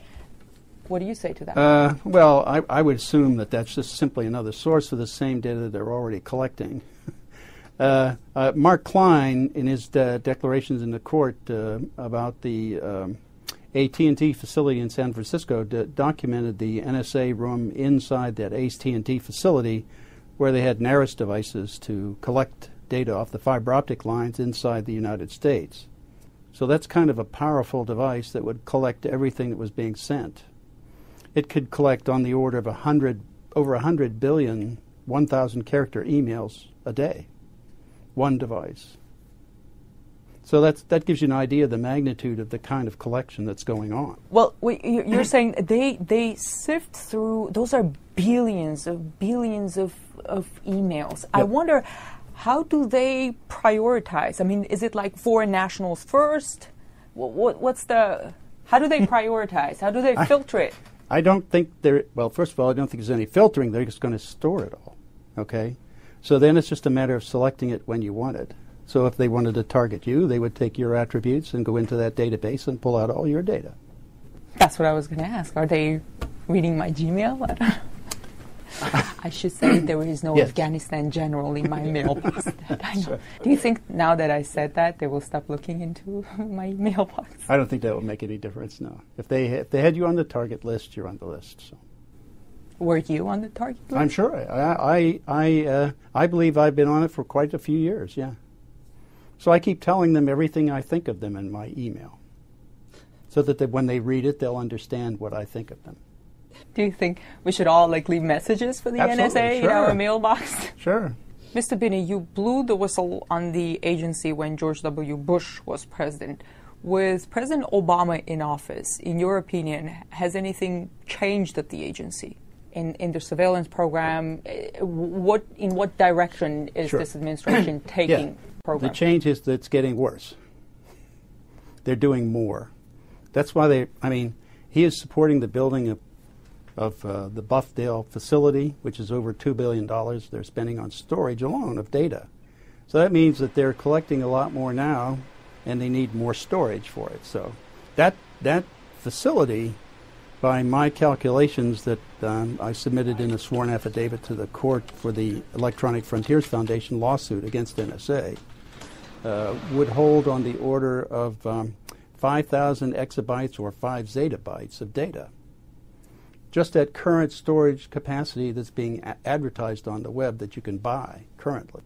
What do you say to that? Well, I would assume that that's just simply another source of the same data that they're already collecting. Mark Klein, in his declarations in the court about the AT&T facility in San Francisco, documented the NSA room inside that AT&T facility where they had NARIS devices to collect data off the fiber optic lines inside the United States. So that's kind of a powerful device that would collect everything that was being sent. It could collect on the order of over 100 billion 1,000 character emails a day, one device. So that gives you an idea of the magnitude of the kind of collection that's going on. Well, you're saying they sift through, those are billions of emails. Yep. I wonder, how do they prioritize? I mean, is it like foreign nationals first? How do they prioritize? How do they filter it? I don't think first of all, I don't think there's any filtering. They're just going to store it all, okay? So then it's just a matter of selecting it when you want it. So if they wanted to target you, they would take your attributes and go into that database and pull out all your data. That's what I was going to ask. Are they reading my Gmail? I should say there is no Afghanistan general in my mailbox. That I know. Sure. Do you think now that I said that, they will stop looking into my mailbox? I don't think that will make any difference, no. If they had you on the target list, you're on the list. So. Were you on the target list? I'm sure. I believe I've been on it for quite a few years, yeah. So I keep telling them everything I think of them in my email, so that when they read it, they'll understand what I think of them. Do you think we should all leave messages for the NSA in our mailbox? Sure. Mr. Binney, you blew the whistle on the agency when George W. Bush was president. With President Obama in office, in your opinion, has anything changed at the agency? In the surveillance program, in what direction is this administration taking program? The change is that it's getting worse. They're doing more. That's why he is supporting the building of the Bluffdale facility, which is over $2 billion they're spending on storage alone of data. So that means that they're collecting a lot more now and they need more storage for it. So that facility, by my calculations that I submitted in a sworn affidavit to the court for the Electronic Frontiers Foundation lawsuit against NSA, would hold on the order of 5,000 exabytes or 5 zettabytes of data. Just at current storage capacity that's being advertised on the web that you can buy currently.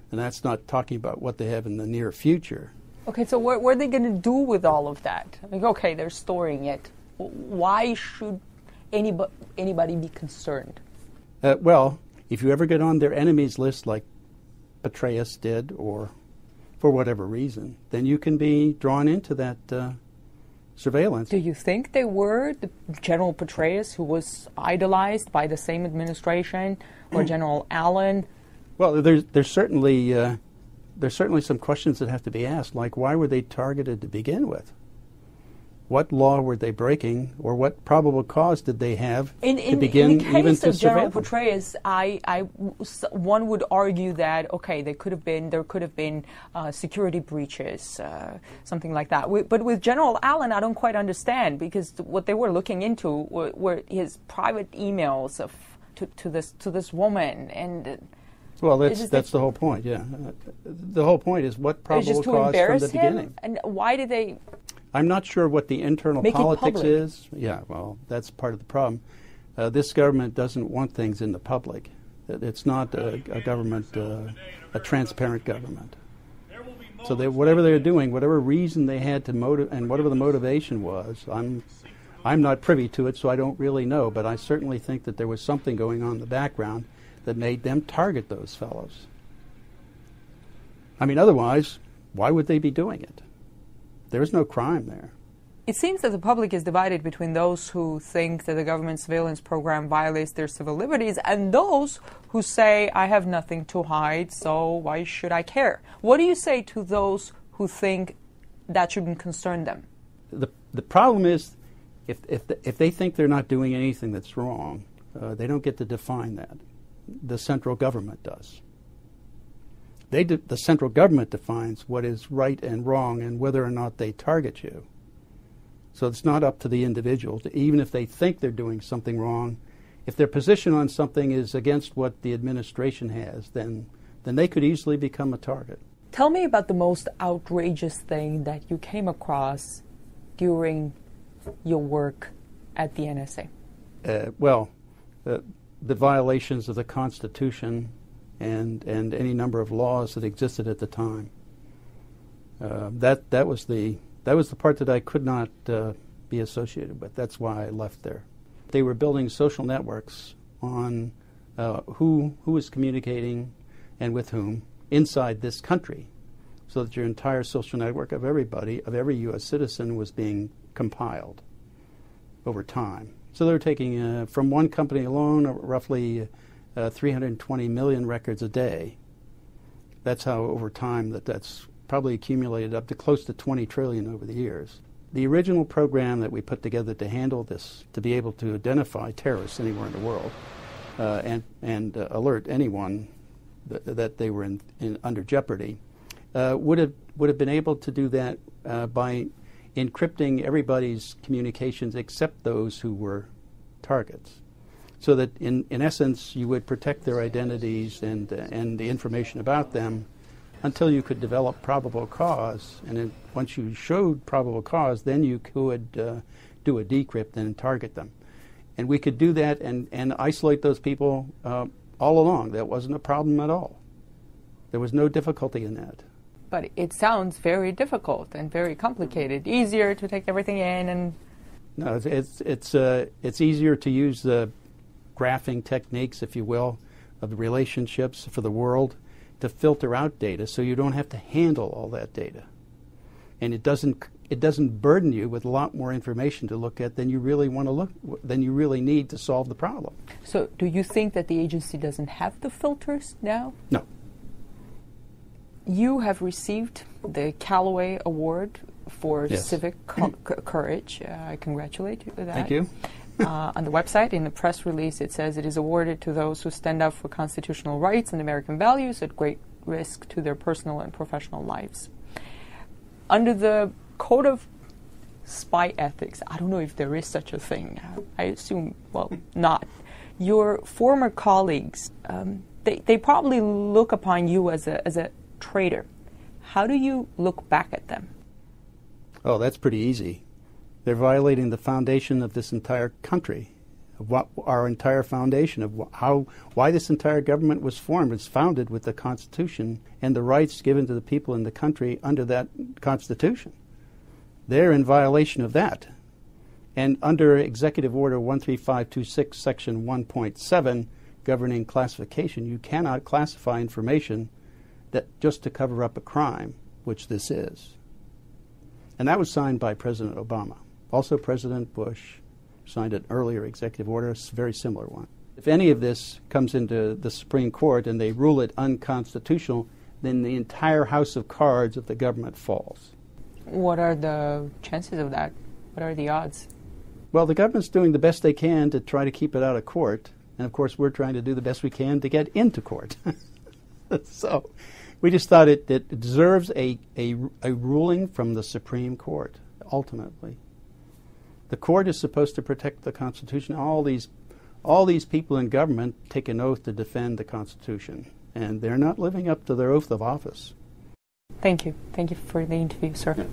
And that's not talking about what they have in the near future. Okay, so what are they going to do with all of that? Like, okay, they're storing it. Why should anybody be concerned? Well, if you ever get on their enemies list like Petraeus did, or for whatever reason, then you can be drawn into that surveillance. Do you think they were the General Petraeus, who was idolized by the same administration, or General Allen? Well, there's certainly some questions that have to be asked, like why were they targeted to begin with? What law were they breaking, or what probable cause did they have to begin in the case even to of General surveil Petraeus, one would argue that there could have been security breaches, something like that. But with General Allen, I don't quite understand, because what they were looking into were his private emails to this woman, and well, that's the whole point. Yeah, the whole point is what probable cause from the beginning. And why did they? I'm not sure what the internal politics is. Yeah, well, that's part of the problem. This government doesn't want things in the public. It's not a government, a transparent government. So whatever they're doing, whatever reason they had to and whatever the motivation was, I'm not privy to it, so I don't really know. But I certainly think that there was something going on in the background that made them target those fellows. I mean, otherwise, why would they be doing it? There's no crime there. It seems that the public is divided between those who think that the government surveillance program violates their civil liberties and those who say, I have nothing to hide, so why should I care? What do you say to those who think that shouldn't concern them? The problem is, if they think they're not doing anything that's wrong, they don't get to define that. The central government does. The central government defines what is right and wrong and whether or not they target you. So it's not up to the individual, even if they think they're doing something wrong. If their position on something is against what the administration has, then they could easily become a target. Tell me about the most outrageous thing that you came across during your work at the NSA. The violations of the Constitution and any number of laws that existed at the time. That was the part that I could not be associated with. That's why I left there. They were building social networks on who was communicating and with whom inside this country, so that your entire social network of everybody, of every U.S. citizen, was being compiled over time. So they were taking from one company alone roughly 320 million records a day. That's how over time that's probably accumulated up to close to 20 trillion over the years. The original program that we put together to handle this, to be able to identify terrorists anywhere in the world and alert anyone that they were under jeopardy, would have been able to do that by encrypting everybody's communications except those who were targets. So that in essence you would protect their identities and the information about them until you could develop probable cause. And then once you showed probable cause, then you could do a decrypt and target them. And we could do that and isolate those people all along. That wasn't a problem at all. There was no difficulty in that. But it sounds very difficult and very complicated. Easier to take everything in and... No, it's easier to use the graphing techniques, if you will, of the relationships for the world to filter out data, so you don't have to handle all that data, and it doesn't burden you with a lot more information to look at than you really need to solve the problem. So, do you think that the agency doesn't have the filters now? No. You have received the Callaway Award for civic courage. I congratulate you for that. Thank you. On the website, in the press release, it says it is awarded to those who stand up for constitutional rights and American values at great risk to their personal and professional lives. Under the Code of Spy Ethics, I don't know if there is such a thing. I assume, well, not. Your former colleagues, they probably look upon you as a traitor. How do you look back at them? Oh, that's pretty easy. They're violating the foundation of this entire country, of what our entire foundation of why this entire government was formed. It's founded with the Constitution and the rights given to the people in the country under that Constitution. They're in violation of that. And under Executive Order 13526, Section 1.7, governing classification, you cannot classify information that just to cover up a crime, which this is. And that was signed by President Obama. Also, President Bush signed an earlier executive order, a very similar one. If any of this comes into the Supreme Court and they rule it unconstitutional, then the entire house of cards of the government falls. What are the chances of that? What are the odds? Well, the government's doing the best they can to try to keep it out of court. And, of course, we're trying to do the best we can to get into court. So we just thought it deserves a ruling from the Supreme Court, ultimately. The court is supposed to protect the Constitution. All these people in government take an oath to defend the Constitution, and they're not living up to their oath of office. Thank you. Thank you for the interview, sir.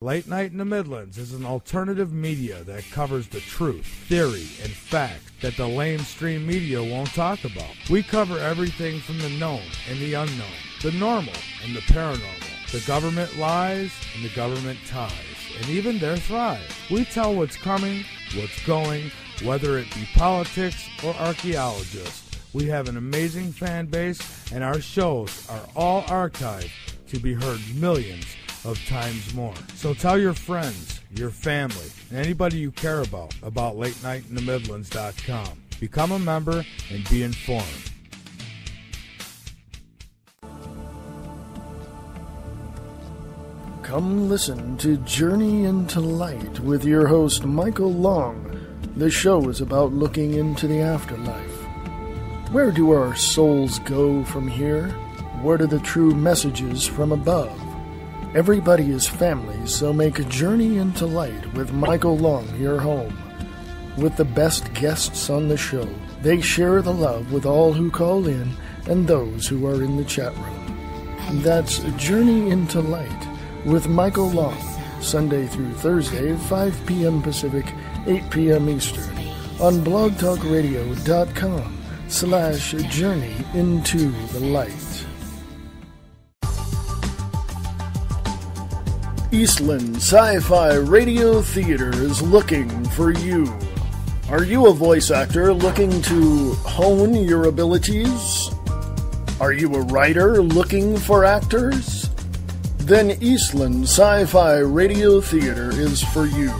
Late Night in the Midlands is an alternative media that covers the truth, theory, and fact that the lamestream media won't talk about. We cover everything from the known and the unknown, the normal and the paranormal, the government lies and the government ties, and even their thrive. We tell what's coming, what's going, whether it be politics or archaeologists. We have an amazing fan base, and our shows are all archived to be heard millions of times more. So tell your friends, your family, and anybody you care about LateNightInTheMidlands.com. Become a member and be informed. Come listen to Journey into Light with your host Michael Long. The show is about looking into the afterlife. Where do our souls go from here? What are the true messages from above? Everybody is family, so make a Journey into Light with Michael Long your home. With the best guests on the show, they share the love with all who call in and those who are in the chat room. That's Journey into Light with Michael Long, Sunday through Thursday, 5 p.m. Pacific, 8 p.m. Eastern, on blogtalkradio.com/journey into the light. Eastland Sci-Fi Radio Theater is looking for you. Are you a voice actor looking to hone your abilities? Are you a writer looking for actors? Then Eastland Sci-Fi Radio Theater is for you.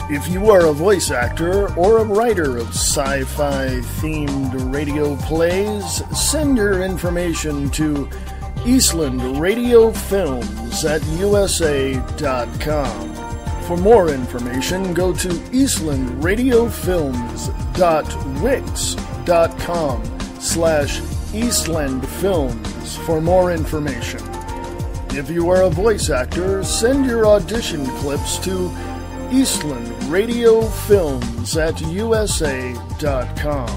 If you are a voice actor or a writer of sci-fi themed radio plays, send your information to Eastland Radio Films at USA.com. For more information, go to eastlandradiofilms.wix.com/Eastland Films for more information. If you are a voice actor, send your audition clips to Eastland Radio Films at USA.com.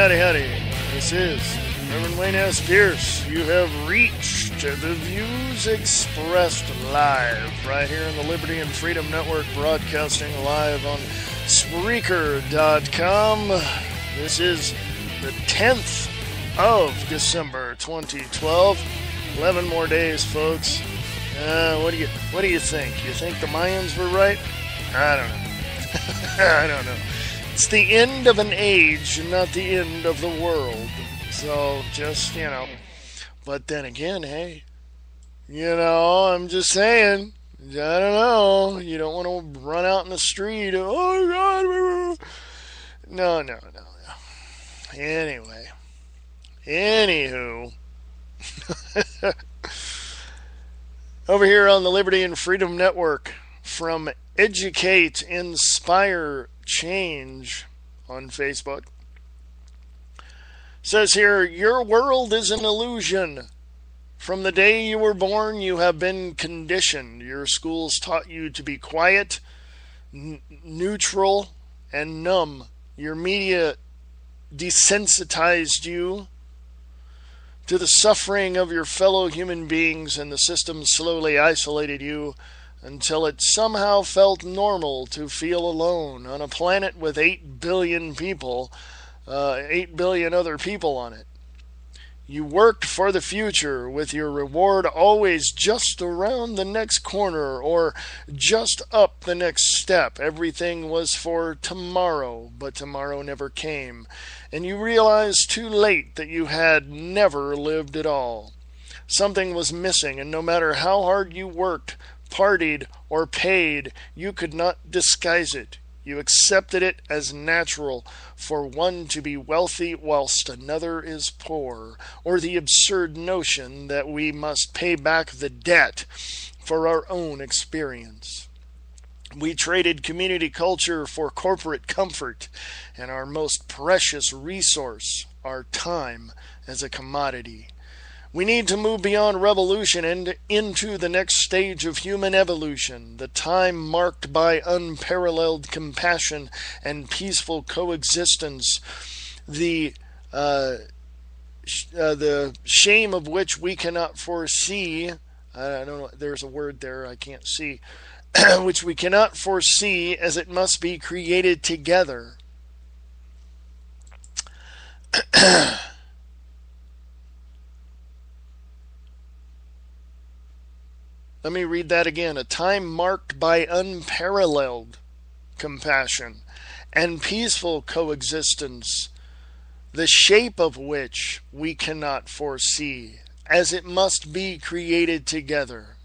Howdy. This is Reverend Wayne S. Pierce. You have reached the views expressed live right here on the Liberty and Freedom Network, broadcasting live on Spreaker.com. This is the 10th of December 2012. 11 more days, folks. What do you think? You think the Mayans were right? I don't know. I don't know. It's the end of an age, not the end of the world. So, just, But then again, hey, I'm just saying, I don't know. You don't want to run out in the street. Oh, God. No. Anywho. Over here on the Liberty and Freedom Network, from Educate, Inspire, Change on Facebook, says here, your world is an illusion. From the day you were born, you have been conditioned. Your schools taught you to be quiet, neutral, and numb. Your media desensitized you to the suffering of your fellow human beings, and the system slowly isolated you until it somehow felt normal to feel alone on a planet with 8 billion people, 8 billion other people on it. You worked for the future, with your reward always just around the next corner or just up the next step. Everything was for tomorrow, but tomorrow never came, and you realized too late that you had never lived at all. Something was missing, and no matter how hard you worked, partied, or paid, you could not disguise it. You accepted it as natural for one to be wealthy whilst another is poor, or the absurd notion that we must pay back the debt for our own experience. We traded community culture for corporate comfort, and our most precious resource, our time, as a commodity. We need to move beyond revolution and into the next stage of human evolution, the time marked by unparalleled compassion and peaceful coexistence, the shame of which we cannot foresee. I don't know, there's a word there I can't see, which we cannot foresee, as it must be created together. Let me read that again. A time marked by unparalleled compassion and peaceful coexistence, the shape of which we cannot foresee, as it must be created together.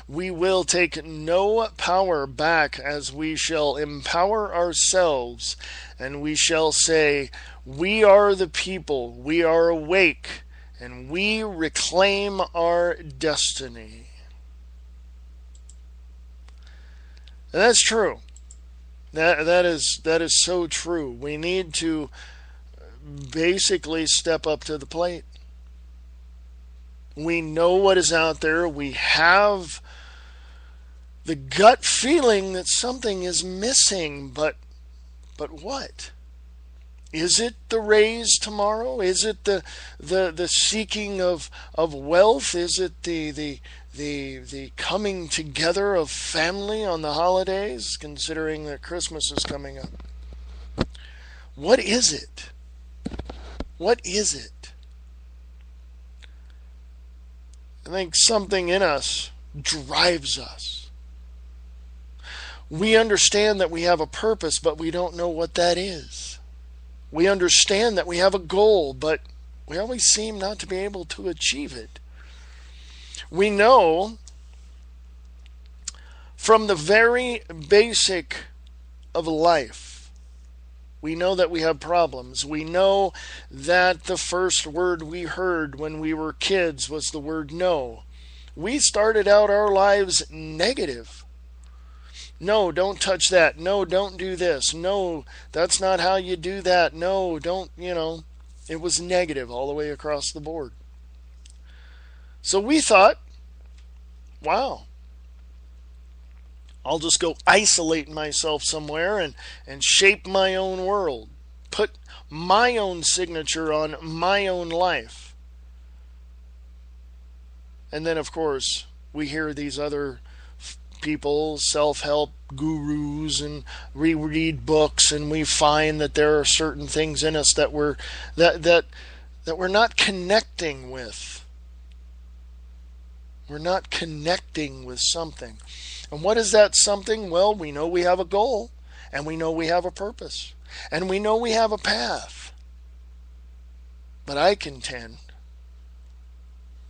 We will take no power back, as we shall empower ourselves, and we shall say, we are the people, we are awake, and we reclaim our destiny. And that's true. That is so true. We need to basically step up to the plate. We know what is out there. We have the gut feeling that something is missing, but what? Is it the raise tomorrow? Is it the seeking of wealth? Is it the coming together of family on the holidays, considering that Christmas is coming up? What is it? What is it? I think something in us drives us. We understand that we have a purpose, but we don't know what that is. We understand that we have a goal, but we always seem not to be able to achieve it. We know from the very basic of life, we know that we have problems. We know that the first word we heard when we were kids was the word no. We started out our lives negative. No, don't touch that. No, don't do this. No, that's not how you do that. No, don't, it was negative all the way across the board. So we thought, wow, I'll just go isolate myself somewhere and shape my own world. Put my own signature on my own life. And then, of course, we hear these other people, self-help gurus, and we read books, and we find that there are certain things in us that we're not connecting with. We're not connecting with something. And what is that something? Well, we know we have a goal, and we know we have a purpose, and we know we have a path. But I contend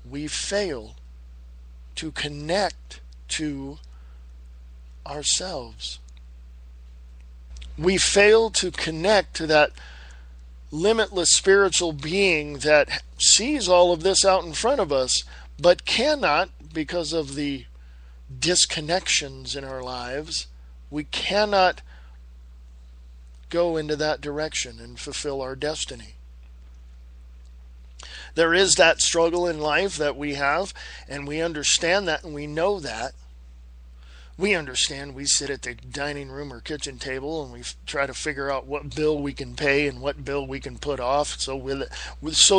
we fail to connect to ourselves. We fail to connect to that limitless spiritual being that sees all of this out in front of us, but cannot, because of the disconnections in our lives, we cannot go into that direction and fulfill our destiny. There is that struggle in life that we have, and we understand that, and we know that. We understand. We sit at the dining room or kitchen table, and we try to figure out what bill we can pay and what bill we can put off, so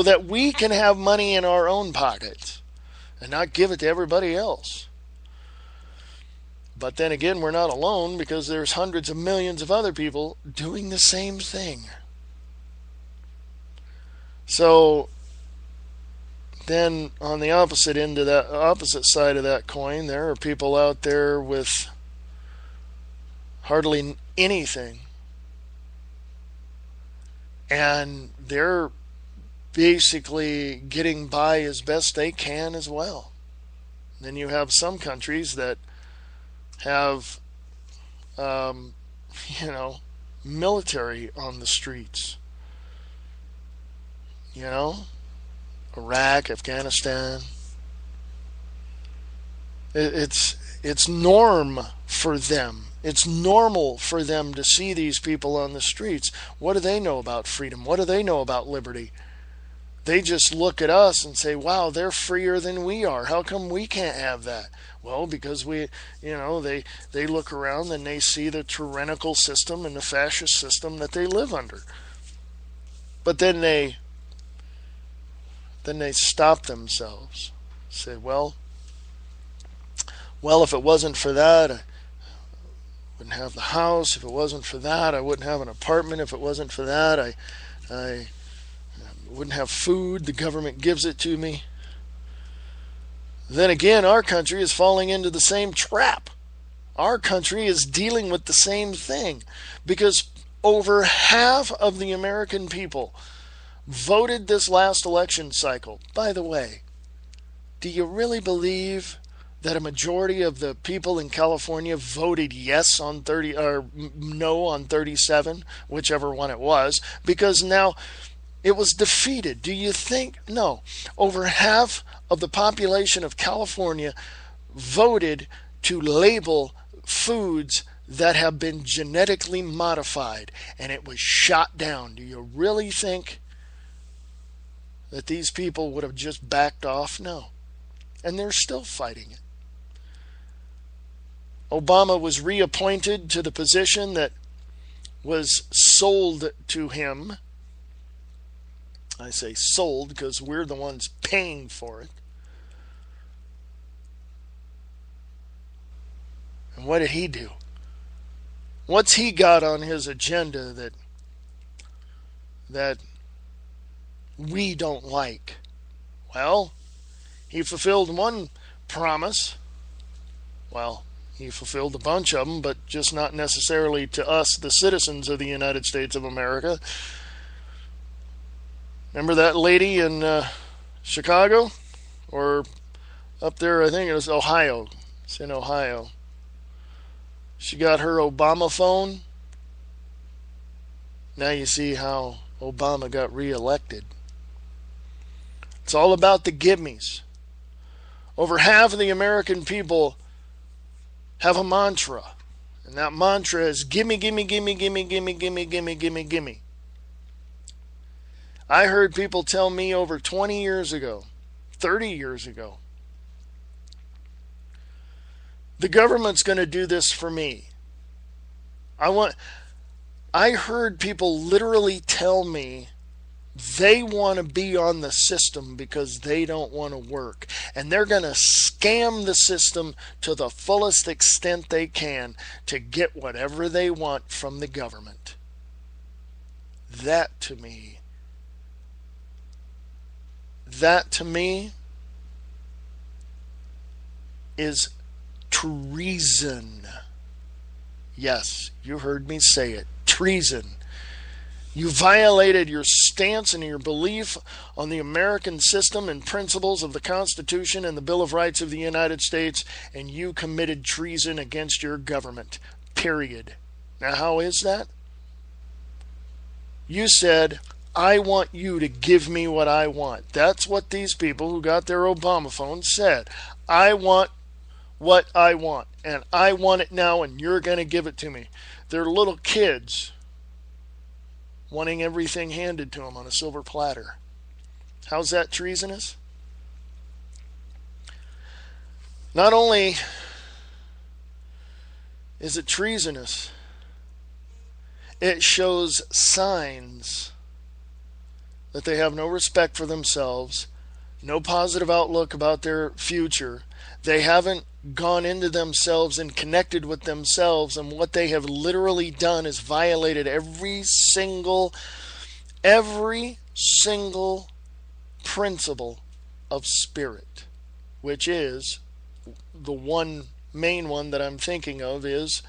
that we can have money in our own pockets and not give it to everybody else. But then again, we're not alone, because there's hundreds of millions of other people doing the same thing. So then on the opposite end of that, opposite side of that coin, there are people out there with hardly anything, and they're basically getting by as best they can as well. Then you have some countries that have military on the streets, Iraq, Afghanistan. It's norm for them. It's normal for them to see these people on the streets. What do they know about freedom? What do they know about liberty? They just look at us and say, wow, they're freer than we are. How come we can't have that? Well, because they look around and they see the tyrannical system and the fascist system that they live under. But then they stop themselves. Say, well, if it wasn't for that, I wouldn't have the house. If it wasn't for that, I wouldn't have an apartment. If it wasn't for that, I wouldn't have food. The government gives it to me. then again, our country is falling into the same trap. Our country is dealing with the same thing because over half of the American people voted this last election cycle. By the way, do you really believe that a majority of the people in California voted yes on 30 or no on 37, whichever one it was, because now it was defeated? Do you think? No. Over half of the population of California voted to label foods that have been genetically modified, and it was shot down. Do you really think that these people would have just backed off? No. And they're still fighting it. Obama was reappointed to the position that was sold to him. I say sold because we're the ones paying for it. And what did he do? What's he got on his agenda that we don't like? Well, he fulfilled one promise. Well, he fulfilled a bunch of them, but just not necessarily to us, the citizens of the United States of America. Remember that lady in Chicago? Or up there, I think it was Ohio. It's in Ohio. She got her Obama phone. Now you see how Obama got reelected. It's all about the gimmies. Over half of the American people have a mantra. And that mantra is gimme, gimme, gimme, gimme, gimme, gimme, gimme, gimme, gimme. I heard people tell me over 20 years ago, 30 years ago, the government's going to do this for me. I heard people literally tell me they want to be on the system because they don't want to work. And they're going to scam the system to the fullest extent they can to get whatever they want from the government. That to me is treason. Yes, you heard me say it. Treason. You violated your stance and your belief on the American system and principles of the Constitution and the Bill of Rights of the United States, and you committed treason against your government. Period. Now, how is that? You said, I want you to give me what I want. That's what these people who got their Obama phones said. I want what I want, and I want it now, and you're going to give it to me. They're little kids wanting everything handed to them on a silver platter. How's that treasonous? Not only is it treasonous, it shows signs that they have no respect for themselves, no positive outlook about their future. They haven't gone into themselves and connected with themselves, and what they have literally done is violated every single principle of spirit, which is the one main one that I'm thinking of is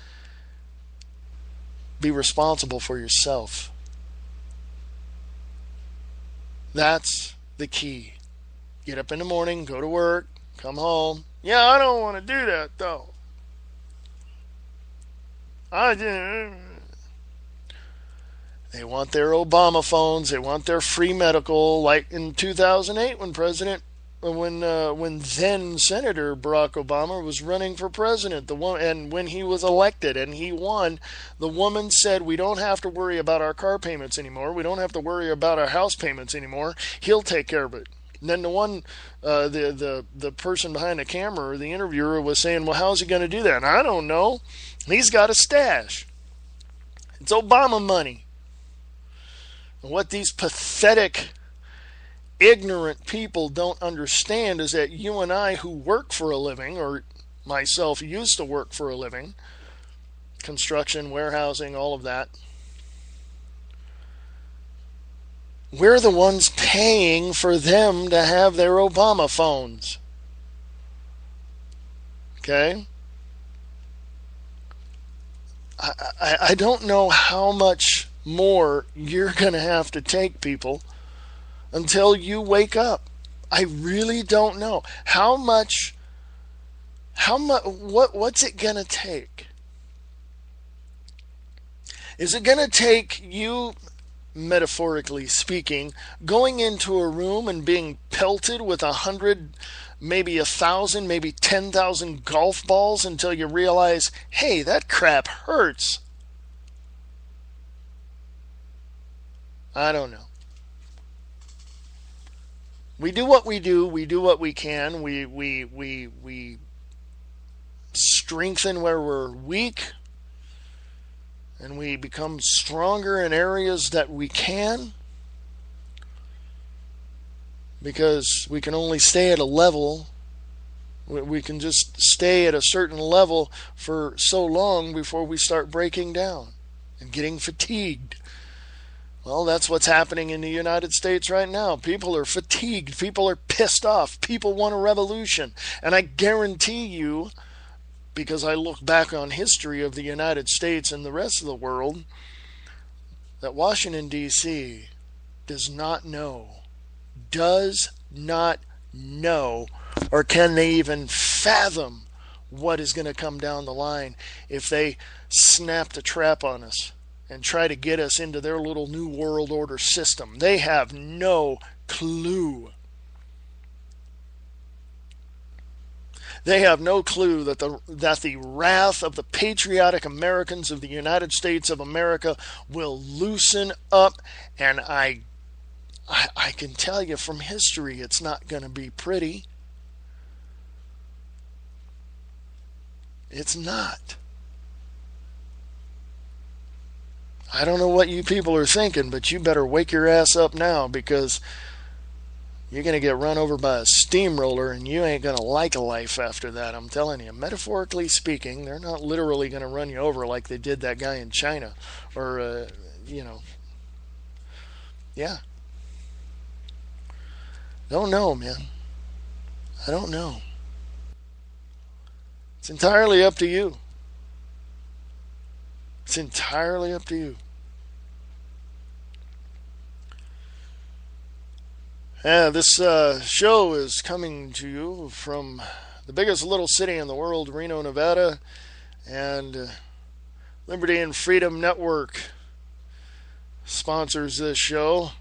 be responsible for yourself. That's the key. Get up in the morning, go to work, come home. Yeah, I don't want to do that, though. They want their Obama phones. They want their free medical, like in 2008 when then Senator Barack Obama was running for president. And when he was elected and he won, the woman said, "We don't have to worry about our car payments anymore. We don't have to worry about our house payments anymore. He'll take care of it." And then the person behind the camera, or the interviewer, was saying, "Well, how's he going to do that?" And I don't know. He's got a stash. It's Obama money. And what these pathetic, ignorant people don't understand is that you and I, who work for a living, or myself used to work for a living, construction, warehousing, all of that, we're the ones paying for them to have their Obama phones. Okay? I don't know how much more you're going to have to take, people, until you wake up. I really don't know. What's it going to take? Is it going to take you, metaphorically speaking, going into a room and being pelted with 100, maybe 1,000, maybe 10,000 golf balls until you realize, hey, that crap hurts? I don't know. We do what we do. We do what we can. We strengthen where we're weak. And we become stronger in areas that we can. Because we can only stay at a level. We can just stay at a certain level for so long before we start breaking down and getting fatigued. Well, that's what's happening in the United States right now. People are fatigued. People are pissed off. People want a revolution. And I guarantee you, because I look back on history of the United States and the rest of the world, that Washington, D.C. does not know, or can they even fathom what is going to come down the line if they snap the trap on us and try to get us into their little new world order system. They have no clue. They have no clue that the wrath of the patriotic Americans of the United States of America will loosen up, and I can tell you from history it's not going to be pretty. It's not. I don't know what you people are thinking, but you better wake your ass up now, because you're going to get run over by a steamroller and you ain't going to like a life after that. I'm telling you, metaphorically speaking, they're not literally going to run you over like they did that guy in China. Or, yeah. Don't know, man. I don't know. It's entirely up to you. It's entirely up to you. This show is coming to you from the biggest little city in the world, Reno, Nevada, and Liberty and Freedom Network sponsors this show.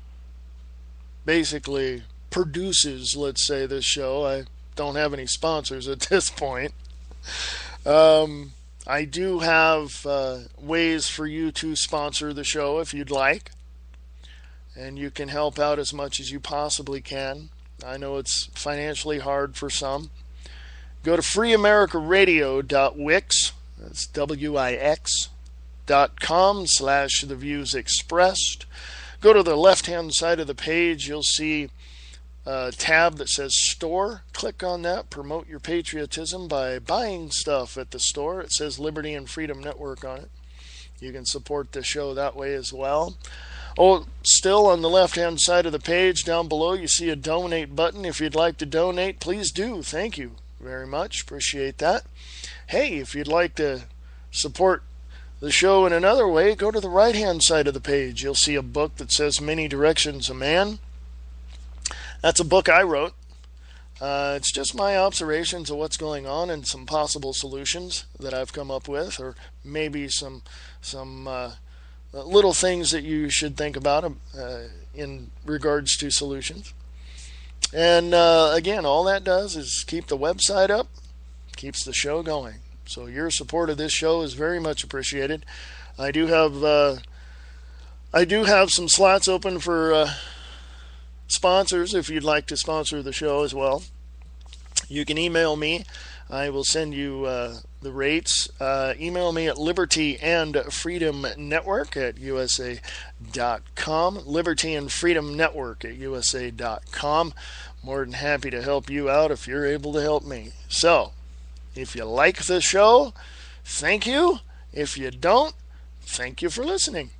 Basically produces, let's say, this show. I don't have any sponsors at this point. I do have ways for you to sponsor the show if you'd like. And you can help out as much as you possibly can. I know it's financially hard for some. Go to freeamericaradio.wix. That's wix.com/the views expressed. Go to the left-hand side of the page. You'll see a tab that says Store. Click on that. Promote your patriotism by buying stuff at the store. It says Liberty and Freedom Network on it. You can support the show that way as well. Oh, still on the left-hand side of the page down below, you see a donate button. If you'd like to donate, please do. Thank you very much. Appreciate that. Hey, if you'd like to support the show in another way, go to the right-hand side of the page. You'll see a book that says Many Directions of Man. That's a book I wrote. It's just my observations of what's going on and some possible solutions that I've come up with, or maybe some little things that you should think about in regards to solutions. And again, all that does is keep the website up, keeps the show going. So your support of this show is very much appreciated. I do have some slots open for sponsors if you'd like to sponsor the show as well. You can email me. I will send you the rates. Email me at libertyandfreedomnetwork@usa.com. libertyandfreedomnetwork@usa.com. More than happy to help you out if you're able to help me. So, if you like the show, thank you. If you don't, thank you for listening.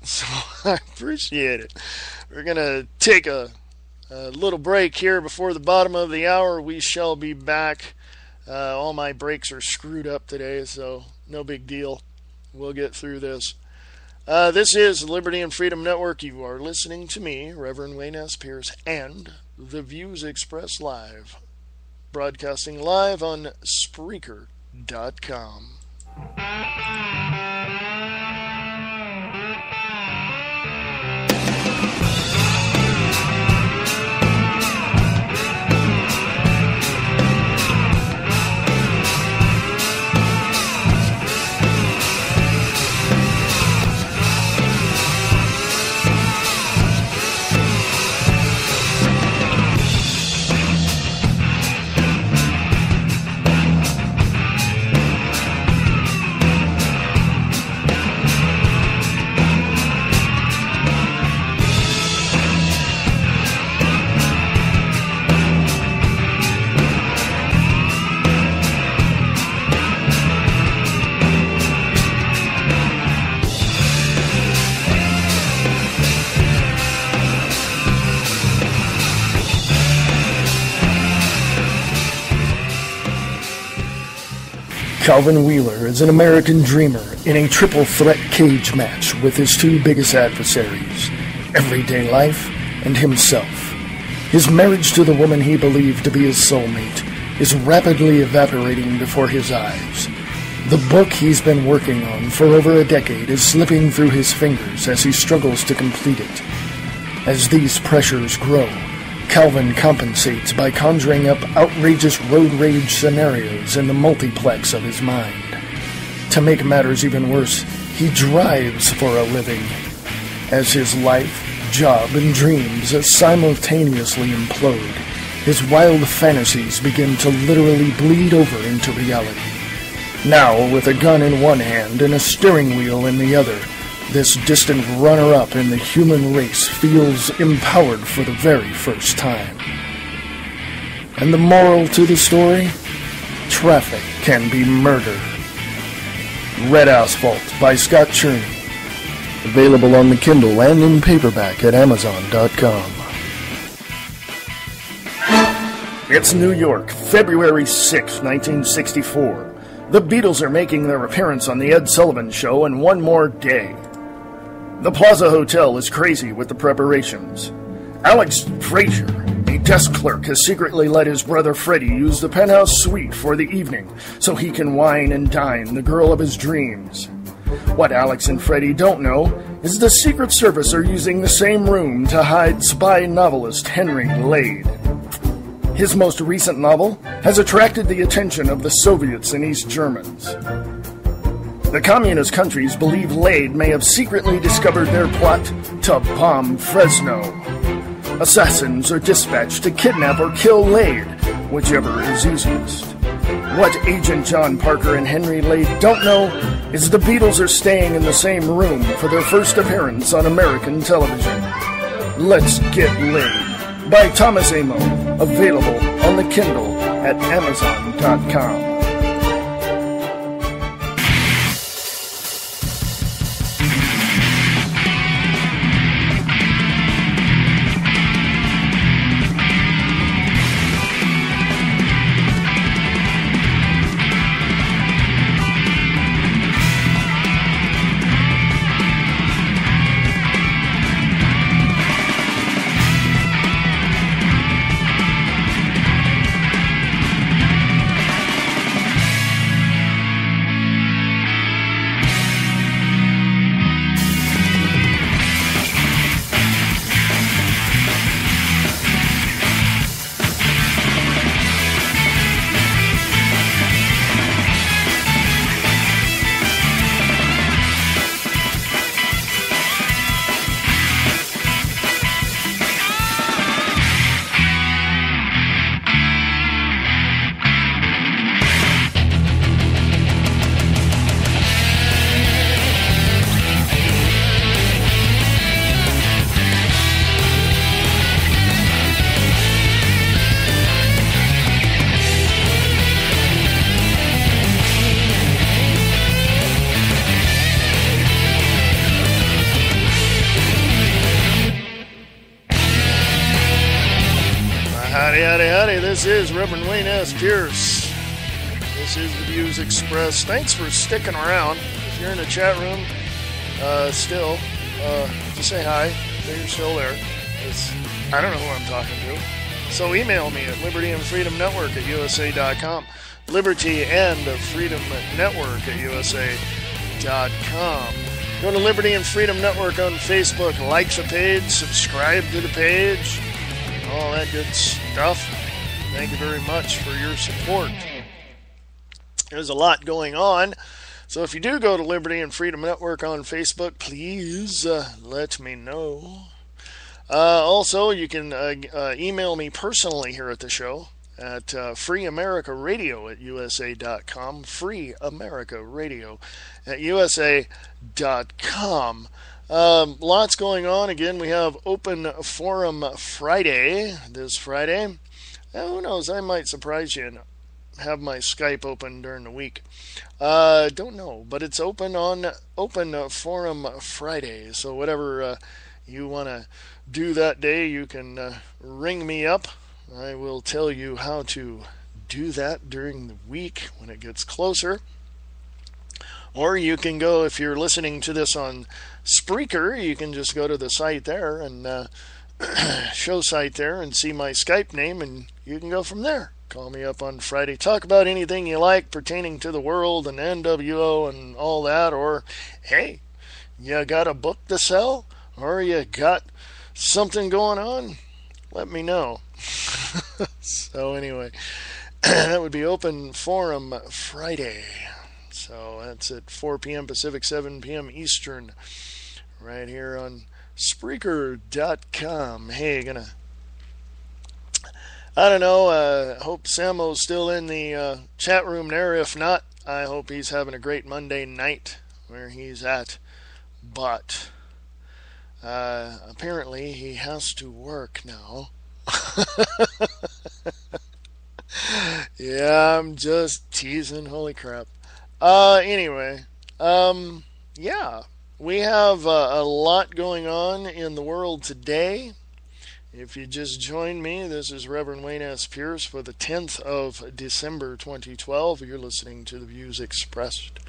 So, I appreciate it. We're going to take a little break here before the bottom of the hour. We shall be back All my brakes are screwed up today, so no big deal. We'll get through this. This is Liberty and Freedom Network. You are listening to me, Reverend Wayne S. Pierce, and The Views Expressed Live, broadcasting live on Spreaker.com. Calvin Wheeler is an American dreamer in a triple threat cage match with his two biggest adversaries, everyday life and himself. His marriage to the woman he believed to be his soulmate is rapidly evaporating before his eyes. The book he's been working on for over a decade is slipping through his fingers as he struggles to complete it. As these pressures grow, Calvin compensates by conjuring up outrageous road rage scenarios in the multiplex of his mind. To make matters even worse, he drives for a living. As his life, job, and dreams simultaneously implode, his wild fantasies begin to literally bleed over into reality. Now, with a gun in one hand and a steering wheel in the other, this distant runner-up in the human race feels empowered for the very first time. And the moral to the story? Traffic can be murder. Red Asphalt by Scott Cherney. Available on the Kindle and in paperback at Amazon.com. It's New York, February 6, 1964. The Beatles are making their appearance on The Ed Sullivan Show in one more day. The Plaza Hotel is crazy with the preparations. Alex Frazier, a desk clerk, has secretly let his brother Freddie use the penthouse suite for the evening so he can wine and dine the girl of his dreams. What Alex and Freddie don't know is the Secret Service are using the same room to hide spy novelist Henry Lade. His most recent novel has attracted the attention of the Soviets and East Germans. The communist countries believe Lade may have secretly discovered their plot to bomb Fresno. Assassins are dispatched to kidnap or kill Lade, whichever is easiest. What Agent John Parker and Henry Lade don't know is the Beatles are staying in the same room for their first appearance on American television. Let's Get Laid by Thomas Amo, available on the Kindle at Amazon.com. Howdy, howdy, howdy. This is Reverend Wayne S. Pierce. This is the Views Expressed. Thanks for sticking around. If you're in the chat room, still, just say hi. That you're still there. I don't know who I'm talking to. So email me at libertyandfreedomnetwork@usa.com. Liberty and Freedom Network at USA.com. Go to Liberty and Freedom Network on Facebook. Like the page, subscribe to the page, all that good stuff. Thank you very much for your support. There's a lot going on. So if you do go to Liberty and Freedom Network on Facebook, please let me know. Also, you can email me personally here at the show at freeamericaradio@usa.com. freeamericaradio@usa.com. Lots going on. Again, we have Open Forum Friday this Friday. Who knows? I might surprise you and have my Skype open during the week. Don't know, but it's open on Open Forum Friday. So whatever you want to do that day, you can ring me up. I will tell you how to do that during the week when it gets closer. Or you can go, if you're listening to this on Spreaker, you can just go to the site there and show site there and see my Skype name, and you can go from there. Call me up on Friday. Talk about anything you like pertaining to the world and NWO and all that. Or, hey, you got a book to sell? Or you got something going on? Let me know. So anyway, that would be Open Forum Friday. So that's at 4 p.m. Pacific, 7 p.m. Eastern, right here on Spreaker.com. Hey, I don't know, hope Samo's still in the chat room there. If not, I hope he's having a great Monday night where he's at. But apparently he has to work now. Yeah, I'm just teasing. Holy crap. Anyway, yeah, we have a lot going on in the world today. If you just joined me, this is Reverend Wayne S. Pierce for the 10th of December 2012. You're listening to the Views Expressed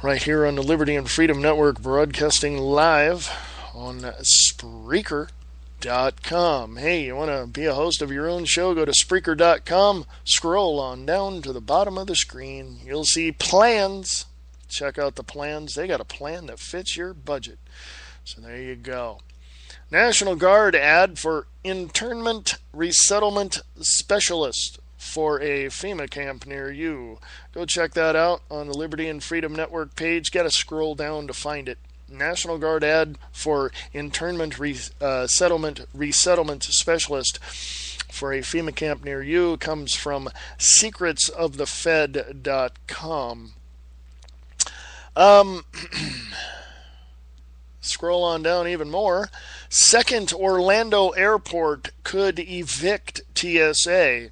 right here on the Liberty and Freedom Network, broadcasting live on Spreaker.com. Hey, you want to be a host of your own show? Go to Spreaker.com, scroll on down to the bottom of the screen. You'll see plans. Check out the plans. They got a plan that fits your budget. So there you go. National Guard ad for internment resettlement specialist for a FEMA camp near you. Go check that out on the Liberty and Freedom Network page. Got to scroll down to find it. National Guard ad for internment resettlement specialist for a FEMA camp near you comes from secretsofthefed.com. Scroll on down even more. Second Orlando Airport could evict TSA.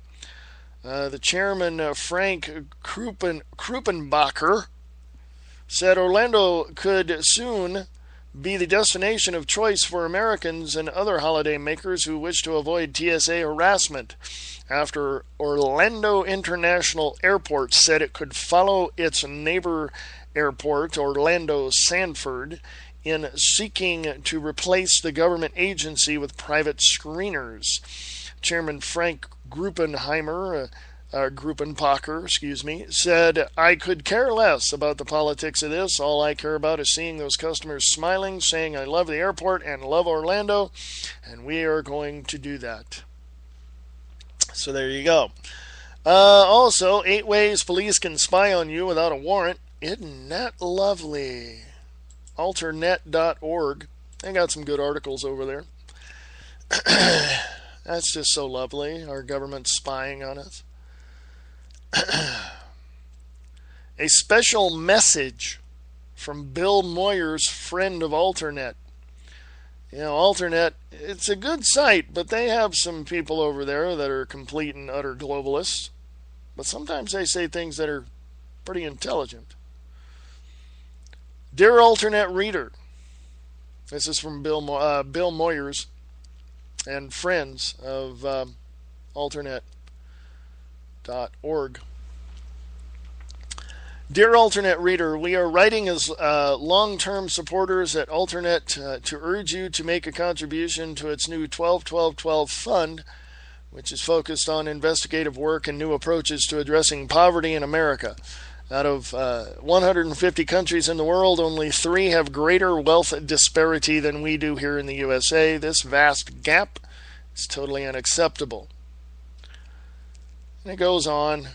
The chairman, Frank Krupenbacher, said Orlando could soon be the destination of choice for Americans and other holiday makers who wish to avoid TSA harassment, after Orlando International Airport said it could follow its neighbor airport, Orlando Sanford, in seeking to replace the government agency with private screeners. Chairman Frank Gruppenbacher, said, "I could care less about the politics of this. All I care about is seeing those customers smiling, saying I love the airport and love Orlando, and we are going to do that." So there you go. Also, 8 ways police can spy on you without a warrant. Isn't that lovely? Alternet.org. They got some good articles over there. That's just so lovely. Our government spying on us. A special message from Bill Moyer's friend of Alternet. You know, Alternet, it's a good site, but they have some people over there that are complete and utter globalists. But sometimes they say things that are pretty intelligent. Dear Alternet reader, this is from Bill Moyers and friends of Alternet.org. Dear Alternate reader, we are writing as long-term supporters at Alternate to urge you to make a contribution to its new 12-12-12 fund, which is focused on investigative work and new approaches to addressing poverty in America. Out of 150 countries in the world, only 3 have greater wealth disparity than we do here in the USA. This vast gap is totally unacceptable. And it goes on.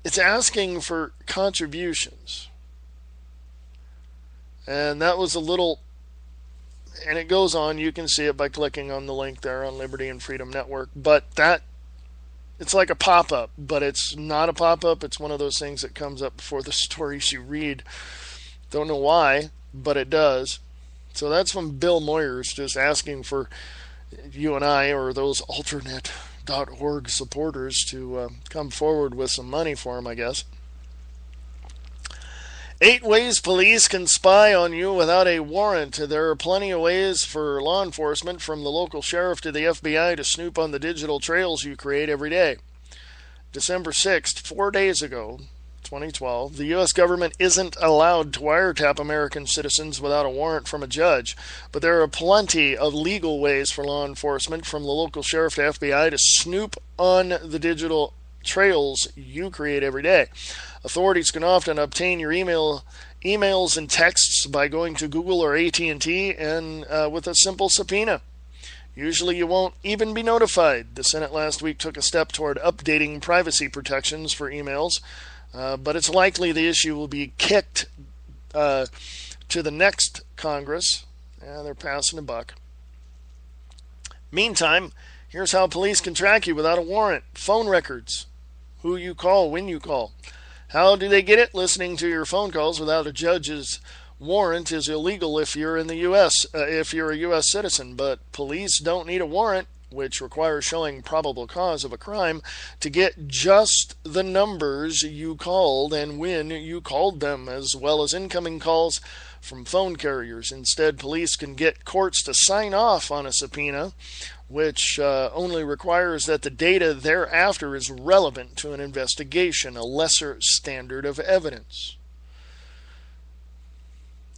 It's asking for contributions. And that was a little, and it goes on. You can see it by clicking on the link there on Liberty and Freedom Network. But that, it's like a pop-up, but it's not a pop-up. It's one of those things that comes up before the stories you read. Don't know why, but it does. So that's from Bill Moyers, just asking for you and I, or those alternate.org supporters, to come forward with some money for him, I guess. 8 ways police can spy on you without a warrant. There are plenty of ways for law enforcement, from the local sheriff to the FBI, to snoop on the digital trails you create every day. December 6th, 4 days ago, 2012, the U.S. government isn't allowed to wiretap American citizens without a warrant from a judge, but there are plenty of legal ways for law enforcement, from the local sheriff to FBI, to snoop on the digital trails you create every day. Authorities can often obtain your emails and texts by going to Google or AT&T and with a simple subpoena. Usually you won't even be notified. The Senate last week took a step toward updating privacy protections for emails, but it's likely the issue will be kicked to the next Congress. Yeah, they're passing a buck. Meantime, here's how police can track you without a warrant. Phone records. Who you call, when you call. How do they get it? Listening to your phone calls without a judge's warrant is illegal if you're in the U.S., if you're a U.S. citizen, but police don't need a warrant, which requires showing probable cause of a crime, to get just the numbers you called and when you called them, as well as incoming calls from phone carriers. Instead, police can get courts to sign off on a subpoena, which only requires that the data thereafter is relevant to an investigation, a lesser standard of evidence.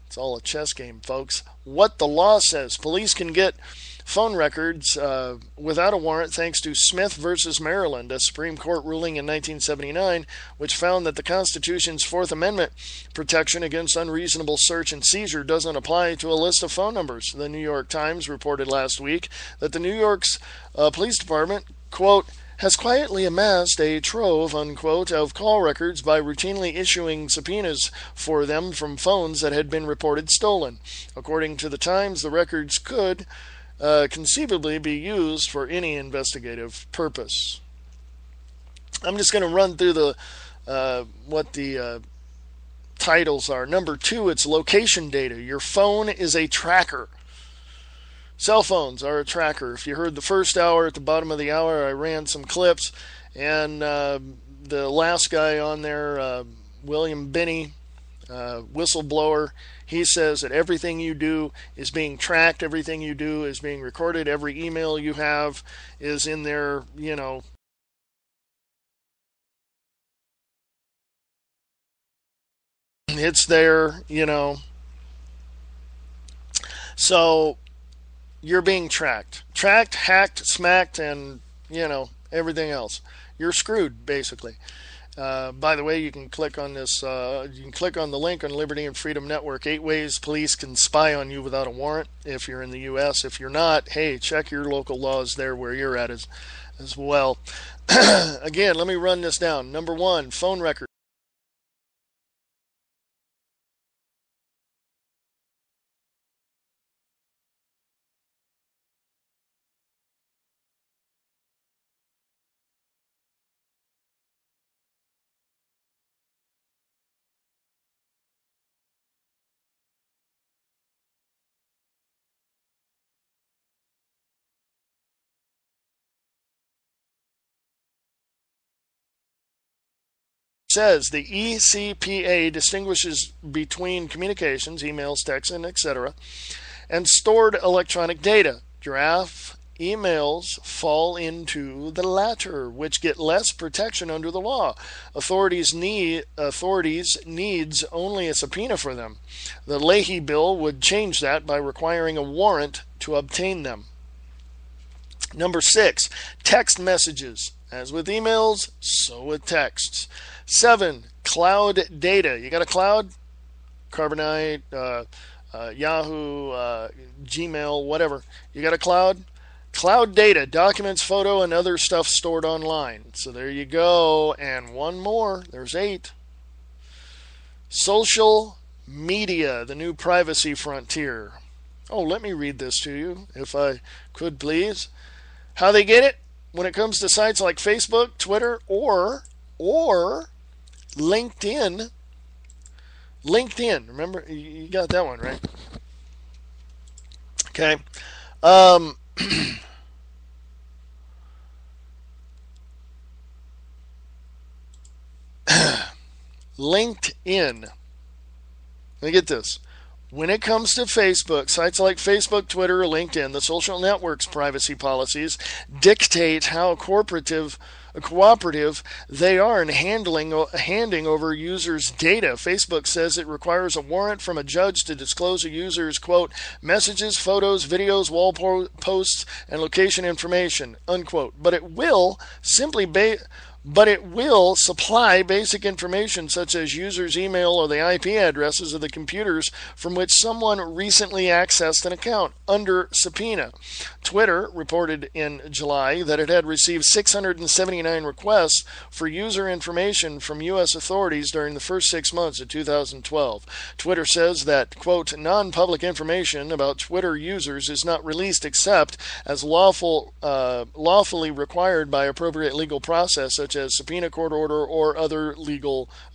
It's all a chess game, folks. What the law says. Police can get phone records without a warrant thanks to Smith versus Maryland, a Supreme Court ruling in 1979, which found that the Constitution's Fourth Amendment protection against unreasonable search and seizure doesn't apply to a list of phone numbers. The New York Times reported last week that the New York's police department, quote, has quietly amassed a trove, unquote, of call records by routinely issuing subpoenas for them from phones that had been reported stolen. According to the Times, the records could conceivably be used for any investigative purpose. I'm just going to run through the what the titles are. Number 2, it's location data. Your phone is a tracker. Cell phones are a tracker. If you heard the first hour, at the bottom of the hour, I ran some clips, and the last guy on there, William Binney, whistleblower, he says that everything you do is being tracked, everything you do is being recorded, every email you have is in there, you know. It's there, you know. So you're being tracked, hacked, smacked, and, you know, everything else. You're screwed, basically. By the way, you can click on this. You can click on the link on Liberty and Freedom Network. 8 ways police can spy on you without a warrant. If you're in the U.S., if you're not, hey, check your local laws there where you're at as well. Again, let me run this down. Number 1, phone record. Says the ECPA distinguishes between communications, emails, texts, and etc., and stored electronic data. Giraffe emails fall into the latter, which get less protection under the law. Authorities needs only a subpoena for them. The Leahy bill would change that by requiring a warrant to obtain them. Number 6, text messages. As with emails, so with texts. 7, cloud data. You got a cloud? Carbonite, Yahoo, Gmail, whatever. You got a cloud? Cloud data, documents, photo, and other stuff stored online. So there you go. And one more. There's 8. Social media, the new privacy frontier. Oh, let me read this to you, if I could, please. How they get it? When it comes to sites like Facebook, Twitter, or LinkedIn. LinkedIn. Remember, you got that one, right? Okay. LinkedIn. Let me get this. When it comes to Facebook, sites like Facebook, Twitter, or LinkedIn, the social networks' privacy policies dictate how cooperative they are in handing over users' data. Facebook says it requires a warrant from a judge to disclose a user's, quote, messages, photos, videos, wall posts, and location information, unquote. But it will supply basic information such as users' email or the IP addresses of the computers from which someone recently accessed an account under subpoena. Twitter reported in July that it had received 679 requests for user information from U.S. authorities during the first 6 months of 2012. Twitter says that, quote, non-public information about Twitter users is not released except as lawfully required by appropriate legal process such as subpoena, court order, or other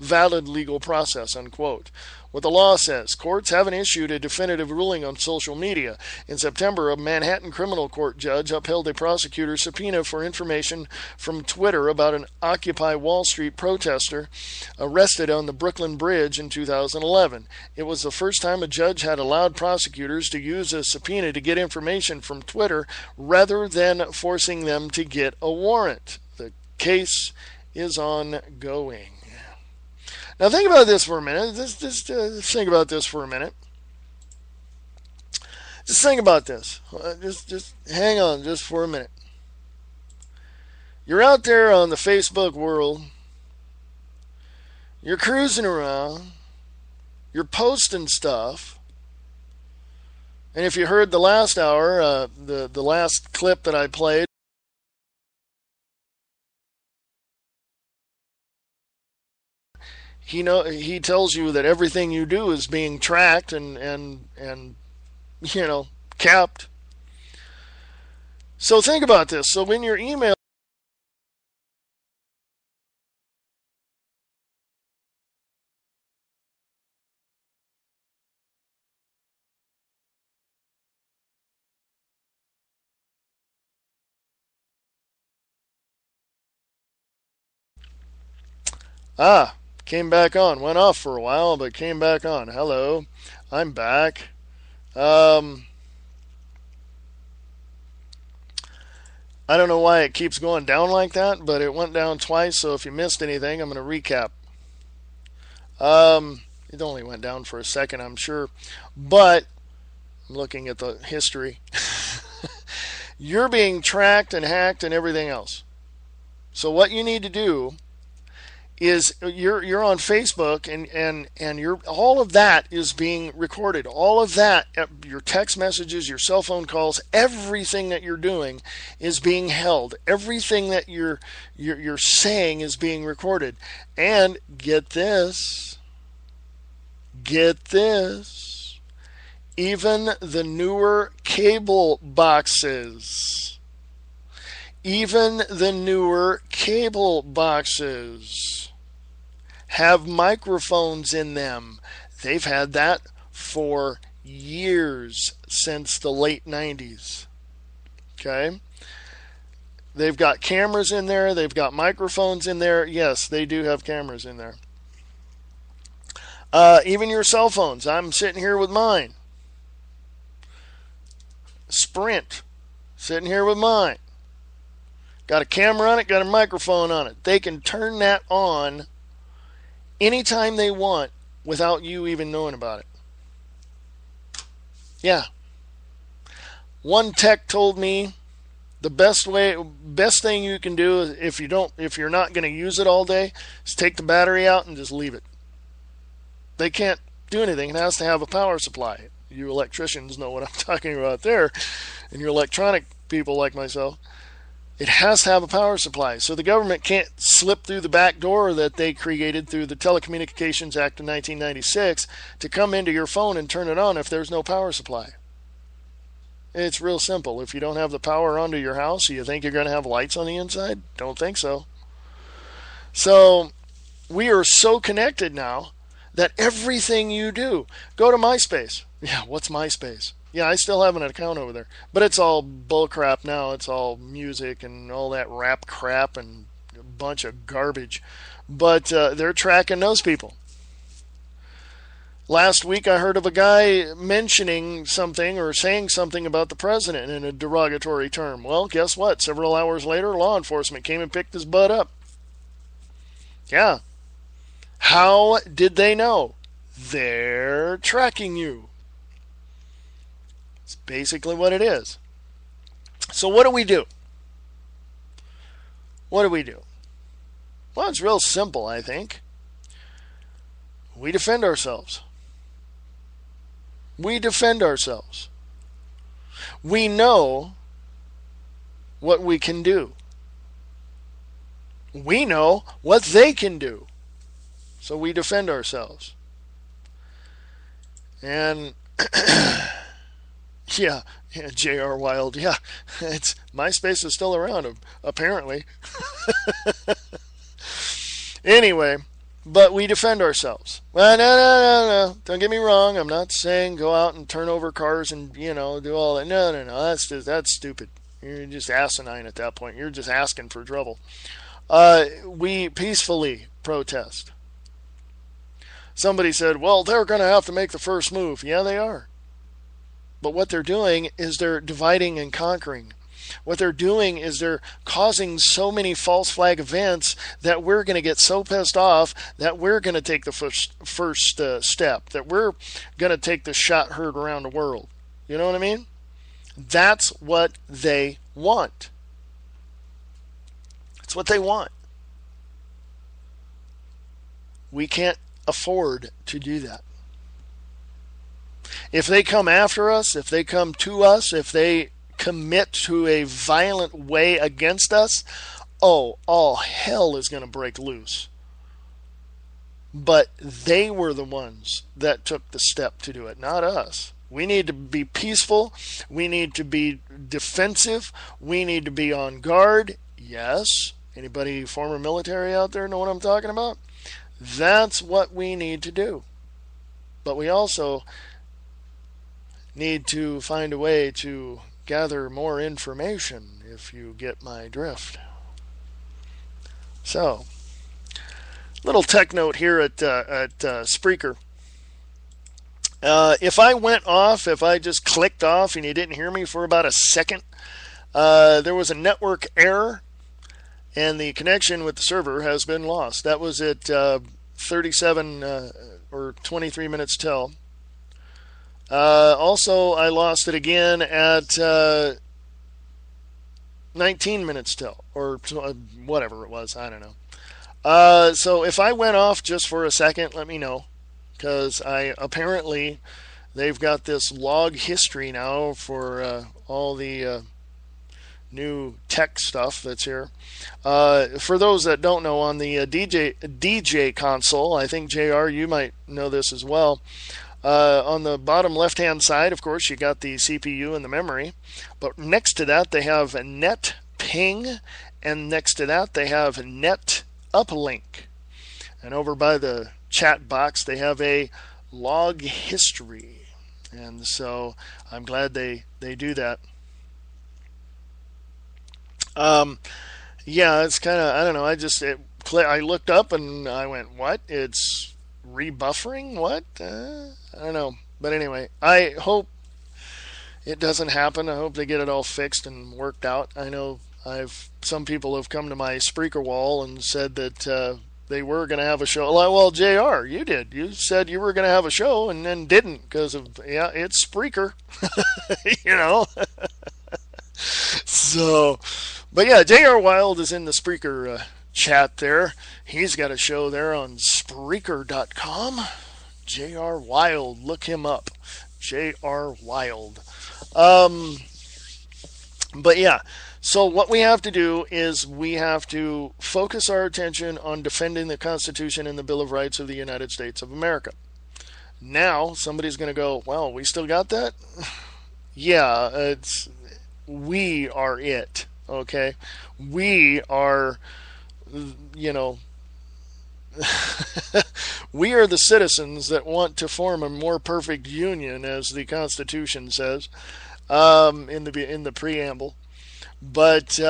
valid legal process, unquote. What the law says, courts haven't issued a definitive ruling on social media. In September, a Manhattan criminal court judge upheld a prosecutor's subpoena for information from Twitter about an Occupy Wall Street protester arrested on the Brooklyn Bridge in 2011. It was the first time a judge had allowed prosecutors to use a subpoena to get information from Twitter rather than forcing them to get a warrant. The case is ongoing. Now think about this for a minute. Just think about this for a minute. Just think about this. Just hang on just for a minute. You're out there on the Facebook world. You're cruising around. You're posting stuff. And if you heard the last hour, the last clip that I played, he tells you that everything you do is being tracked and kept. So think about this. So when your email came back on. Went off for a while, but came back on. Hello. I'm back. I don't know why it keeps going down like that, but it went down twice, so if you missed anything, I'm going to recap. It only went down for a second, I'm sure, but I'm looking at the history. You're being tracked and hacked and everything else. So what you need to do is you're on Facebook and you're all of that is being recorded. All of that, your text messages, your cell phone calls, everything that you're doing is being held. Everything that you're saying is being recorded. And get this. Even the newer cable boxes. Have microphones in them. They've had that for years, since the late 90s. Okay? They've got cameras in there. They've got microphones in there. Yes, they do have cameras in there. Even your cell phones. I'm sitting here with mine. Sprint. Sitting here with mine. Got a camera on it, got a microphone on it. They can turn that on anytime they want without you even knowing about it. Yeah. One tech told me the best thing you can do is if you're not going to use it all day, is take the battery out and just leave it. They can't do anything. It has to have a power supply. You electricians know what I'm talking about there, and you electronic people like myself. It has to have a power supply. So the government can't slip through the back door that they created through the Telecommunications Act of 1996 to come into your phone and turn it on if there's no power supply. It's real simple. If you don't have the power onto your house, you think you're going to have lights on the inside? Don't think so. So we are so connected now that everything you do, go to MySpace. Yeah, what's MySpace? Yeah, I still have an account over there. But it's all bullcrap now. It's all music and all that rap crap and a bunch of garbage. But they're tracking those people. Last week I heard of a guy mentioning something or saying something about the president in a derogatory term. Well, guess what? Several hours later, law enforcement came and picked his butt up. Yeah. How did they know? They're tracking you. It's basically what it is. So what do we do? What do we do? Well, it's real simple, I think. We defend ourselves. We defend ourselves. We know what we can do. We know what they can do. So we defend ourselves. And yeah, J.R. Wild, yeah, it's MySpace is still around, apparently. Anyway, but we defend ourselves. Well, no. Don't get me wrong. I'm not saying go out and turn over cars and, do all that. No. That's stupid. You're just asinine at that point. You're just asking for trouble. We peacefully protest. Somebody said, well, they're going to have to make the first move. Yeah, they are. But what they're doing is they're dividing and conquering. What they're doing is they're causing so many false flag events that we're going to get so pissed off that we're going to take the first step, that we're going to take the shot heard around the world. You know what I mean? That's what they want. That's what they want. We can't afford to do that. If they come after us, if they come to us, if they commit to a violent way against us, all hell is going to break loose. But they were the ones that took the step to do it, not us. We need to be peaceful. We need to be defensive. We need to be on guard. Yes. Anybody former military out there know what I'm talking about? That's what we need to do. But we also need to find a way to gather more information, if you get my drift. So, little tech note here at Spreaker. If I went off, if I just clicked off and you didn't hear me for about a second, there was a network error and the connection with the server has been lost. That was at 37 or 23 minutes till. Also, I lost it again at 19 minutes till, or whatever it was. I don't know. So if I went off just for a second, let me know, because apparently they've got this log history now for all the new tech stuff that's here. For those that don't know, on the DJ console, I think JR, you might know this as well. On the bottom left-hand side, of course, you got the CPU and the memory. But next to that, they have a net ping, and next to that, they have net uplink. And over by the chat box, they have a log history. And so I'm glad they do that. Yeah, it's kind of, I don't know, I looked up and I went, what? It's rebuffering? What? I don't know. But anyway, I hope it doesn't happen. I hope they get it all fixed and worked out. I know some people have come to my Spreaker wall and said that they were going to have a show. Well, JR, you did. You said you were going to have a show and then didn't because of, it's Spreaker. So, but yeah, JR Wild is in the Spreaker chat there. He's got a show there on Spreaker.com. JR Wild, look him up. JR Wild. But yeah, so what we have to do is we have to focus our attention on defending the Constitution and the Bill of Rights of the United States of America. Now, somebody's going to go, well, we still got that? Yeah, we are it, okay? We are, we are the citizens that want to form a more perfect union, as the Constitution says, in the preamble. But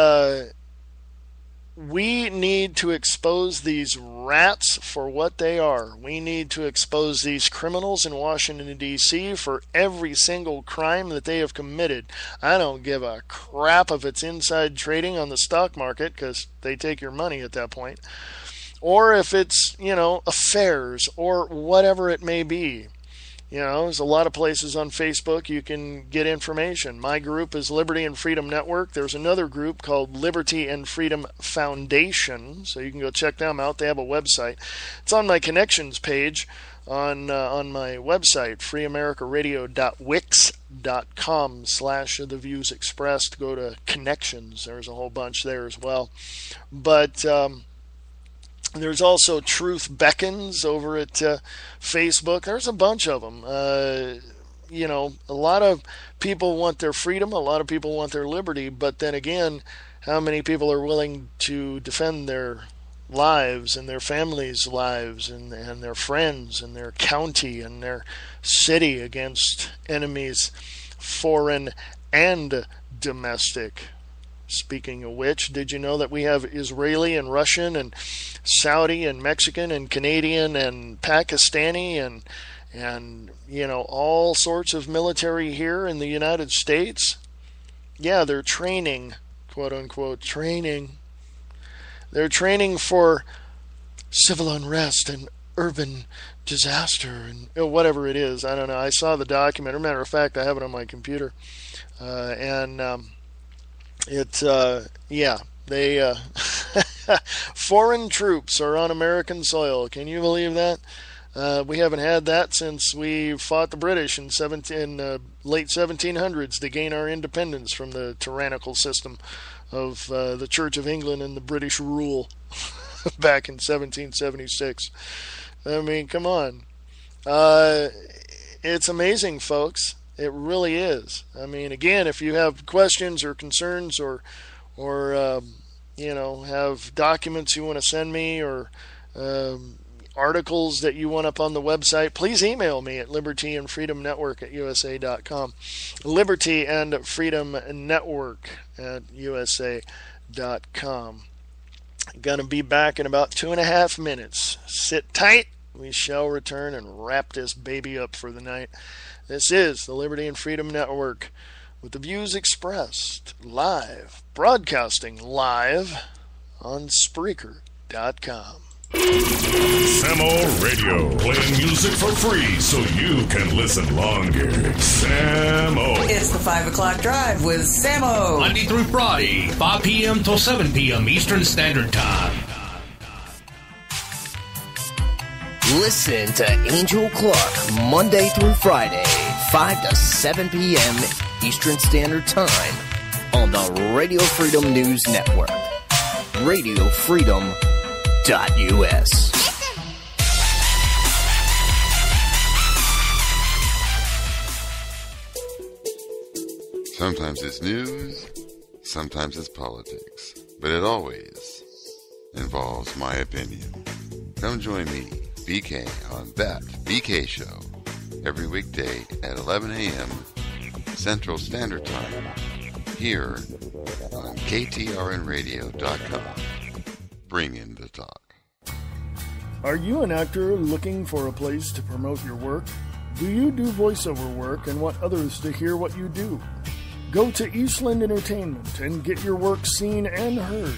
we need to expose these rats for what they are. We need to expose these criminals in Washington, D.C. for every single crime that they have committed. I don't give a crap if it's inside trading on the stock market, because they take your money at that point. Or if it's, affairs or whatever it may be. There's a lot of places on Facebook you can get information. My group is Liberty and Freedom Network. There's another group called Liberty and Freedom Foundation, so you can go check them out. They have a website. It's on my connections page on my website, freeamericaradio.wix.com/the views expressed. Go to connections. There's a whole bunch there as well. But there's also Truth Beckons over at Facebook. There's a bunch of them. A lot of people want their freedom. A lot of people want their liberty. But then again, how many people are willing to defend their lives and their families' lives and their friends and their county and their city against enemies, foreign and domestic? Speaking of which, did you know that we have Israeli and Russian and Saudi and Mexican and Canadian and Pakistani and all sorts of military here in the United States? Yeah, they're training, quote unquote, training. They're training for civil unrest and urban disaster and whatever it is. I don't know. I saw the document. As a matter of fact, I have it on my computer. They foreign troops are on American soil. Can you believe that? We haven't had that since we fought the British in late 1700s to gain our independence from the tyrannical system of the Church of England and the British rule back in 1776. I mean, come on. It's amazing, folks. It really is. I mean, again, if you have questions or concerns or have documents you want to send me or articles that you want up on the website, please email me at libertyandfreedomnetwork@usa.com. Liberty and Freedom Network @usa.com. Gonna be back in about 2.5 minutes. Sit tight. We shall return and wrap this baby up for the night. This is the Liberty and Freedom Network with the views expressed live, broadcasting live on Spreaker.com. Samo Radio, playing music for free so you can listen longer. Samo. It's the 5 o'clock drive with Samo. Monday through Friday, 5 p.m. till 7 p.m. Eastern Standard Time. Listen to Angel Clark Monday through Friday, 5 to 7 p.m. Eastern Standard Time on the Radio Freedom News Network. RadioFreedom.us. Sometimes it's news, sometimes it's politics, but it always involves my opinion. Come join me, BK, on That BK Show every weekday at 11 a.m. Central Standard Time here on KTRNradio.com. Bring in the talk. Are you an actor looking for a place to promote your work? Do you do voiceover work and want others to hear what you do? Go to Eastland Entertainment and get your work seen and heard.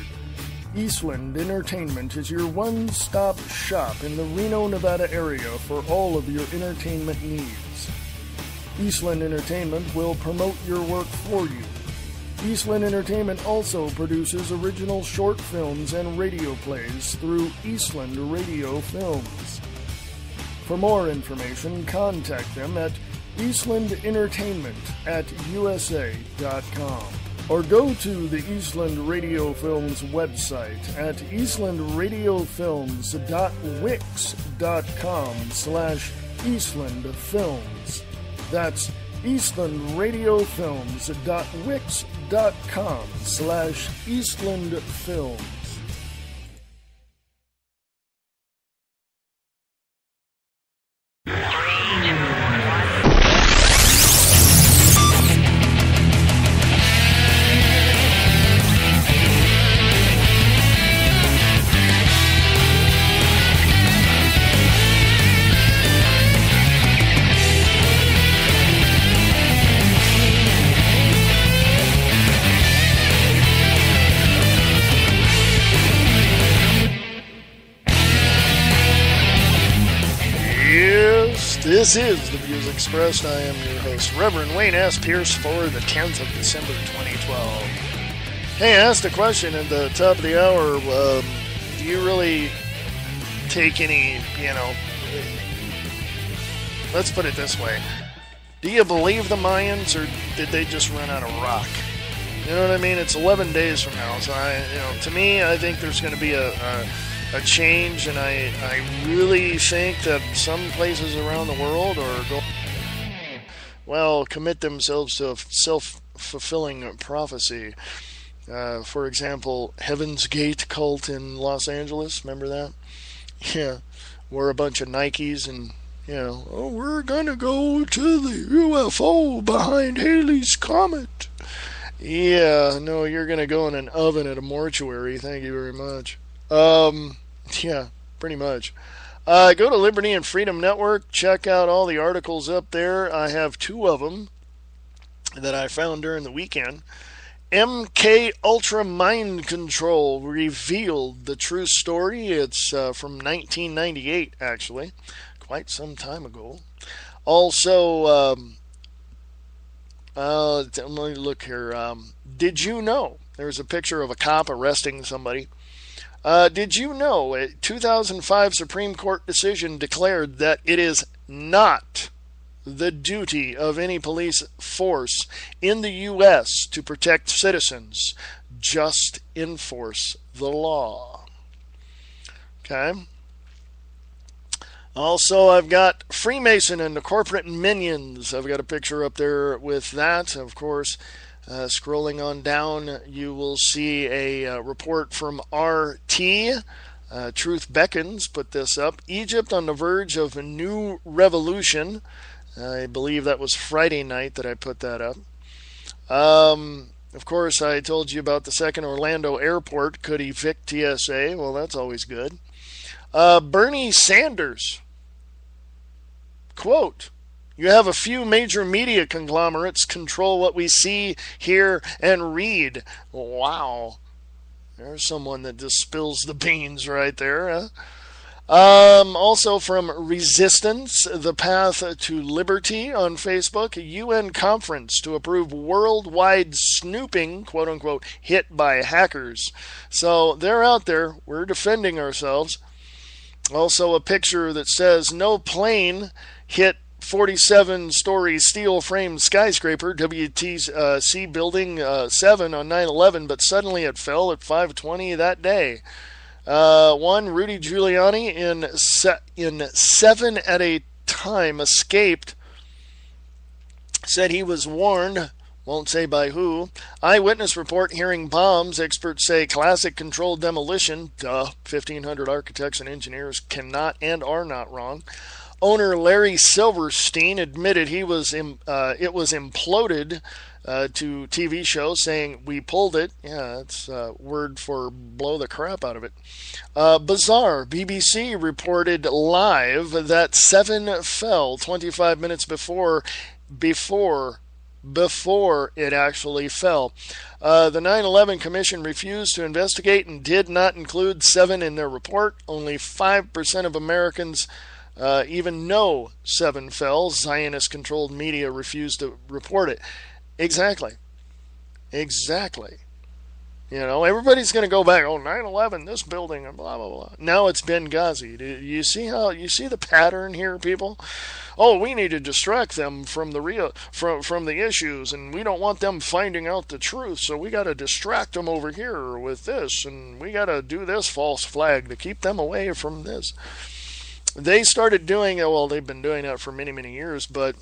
Eastland Entertainment is your one-stop shop in the Reno, Nevada area for all of your entertainment needs. Eastland Entertainment will promote your work for you. Eastland Entertainment also produces original short films and radio plays through Eastland Radio Films. For more information, contact them at eastlandentertainment@usa.com or go to the Eastland Radio Films website at eastlandradiofilms.wix.com/eastlandfilms. That's eastlandradiofilms.wix.com/eastlandfilms. This is The Views Expressed. I am your host, Reverend Wayne S. Pierce, for the 10th of December, 2012. Hey, I asked a question at the top of the hour. Do you really take any, let's put it this way. Do you believe the Mayans, or did they just run out of rock? You know what I mean? It's 11 days from now, so to me, I think there's going to be a change, and I really think that some places around the world are commit themselves to a self-fulfilling prophecy. For example, Heaven's Gate cult in Los Angeles, remember that? Yeah, wore a bunch of Nikes and, we're gonna go to the UFO behind Halley's Comet. Yeah, no, you're gonna go in an oven at a mortuary, thank you very much. Yeah, pretty much. Go to Liberty and Freedom Network. Check out all the articles up there. I have 2 of them that I found during the weekend. MK Ultra Mind Control revealed the true story. It's from 1998, actually. Quite some time ago. Also, let me look here. Did you know? There's a picture of a cop arresting somebody. Did you know a 2005 Supreme Court decision declared that it is not the duty of any police force in the U.S. to protect citizens, just enforce the law? Okay. Also, I've got Freemason and the Corporate Minions. I've got a picture up there with that, of course. Scrolling on down, you will see a report from RT. Truth Beckons put this up. Egypt on the verge of a new revolution. I believe that was Friday night that I put that up. Of course, I told you about the second Orlando airport could evict TSA. Well, that's always good. Bernie Sanders. Quote, "You have a few major media conglomerates control what we see, hear, and read." Wow. There's someone that just spills the beans right there. Huh? Also from Resistance, The Path to Liberty on Facebook, a UN conference to approve worldwide snooping, quote-unquote, hit by hackers. So they're out there. We're defending ourselves. Also a picture that says, no plane hit 47-story steel-framed skyscraper, WTC Building 7 on 9/11, but suddenly it fell at 5:20 that day. Rudy Giuliani in 7 at a time escaped, said he was warned, won't say by who. Eyewitness report hearing bombs, experts say classic controlled demolition, 1,500 architects and engineers cannot and are not wrong. Owner Larry Silverstein admitted it was imploded to TV show, saying, "We pulled it." Yeah, that's word for blow the crap out of it. Bizarre. BBC reported live that 7 fell 25 minutes before it actually fell. The 9/11 Commission refused to investigate and did not include 7 in their report. Only 5% of Americans even know 7 fell. Zionist-controlled media refused to report it. Exactly. You know, everybody's going to go back, 9/11, this building, and blah, blah, blah. Now it's Benghazi. You see the pattern here, people? Oh, we need to distract them from the issues, and we don't want them finding out the truth, so we got to distract them over here with this, and we got to do this false flag to keep them away from this. They started doing it, well, they've been doing that for many, many years, but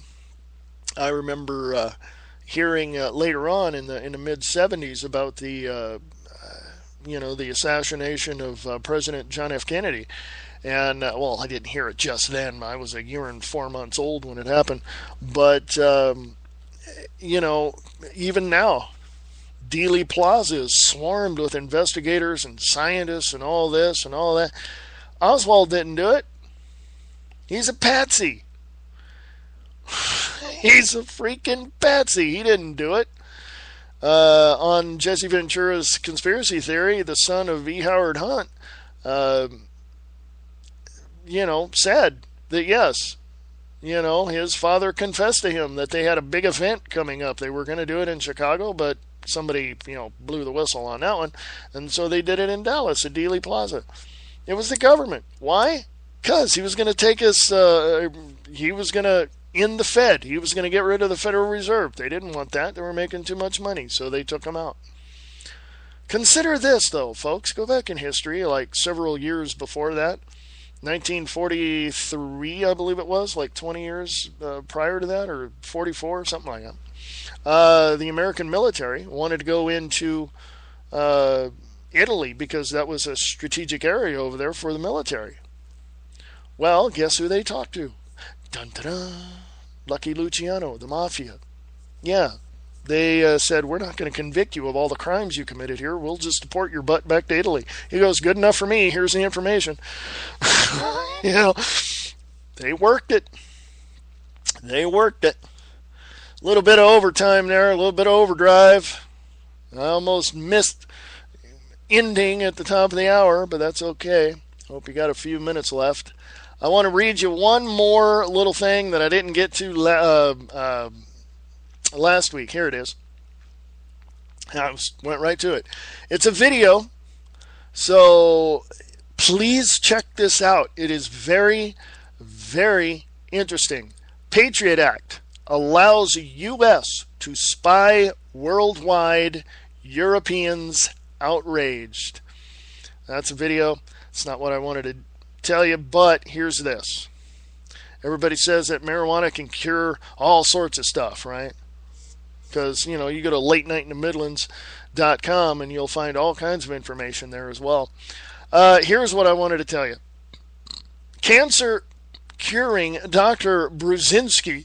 I remember hearing later on in the mid-'70s about the assassination of President John F. Kennedy. And, I didn't hear it just then. I was a year and 4 months old when it happened. But, even now, Dealey Plaza is swarmed with investigators and scientists and all this and all that. Oswald didn't do it. He's a patsy. He's a freaking patsy. He didn't do it. On Jesse Ventura's conspiracy theory, the son of E. Howard Hunt, said that yes, his father confessed to him that they had a big event coming up. They were going to do it in Chicago, but somebody, blew the whistle on that one. And so they did it in Dallas at Dealey Plaza. It was the government. Why? Because he was going to take us, he was going to end the Fed. He was going to get rid of the Federal Reserve. They didn't want that. They were making too much money, so they took him out. Consider this, though, folks. Go back in history, like several years before that. 1943, I believe it was, like 20 years prior to that, or 44, something like that. The American military wanted to go into Italy because that was a strategic area over there for the military. Well, guess who they talked to? Dun, dun, dun. Lucky Luciano, the mafia. Yeah, they said, we're not going to convict you of all the crimes you committed here. We'll just deport your butt back to Italy. He goes, good enough for me. Here's the information. They worked it. A little bit of overtime there, a little bit of overdrive. I almost missed ending at the top of the hour, but that's okay. Hope you got a few minutes left. I want to read you one more little thing that I didn't get to last week. Here it is. I went right to it. It's a video, so please check this out. It is very, very interesting. Patriot Act allows U.S. to spy worldwide. Europeans outraged. That's a video. It's not what I wanted to tell you, but here's this. Everybody says that marijuana can cure all sorts of stuff, right? Because, you go to latenightinthemidlands.com and you'll find all kinds of information there as well. Here's what I wanted to tell you. Cancer curing Dr. Brzezinski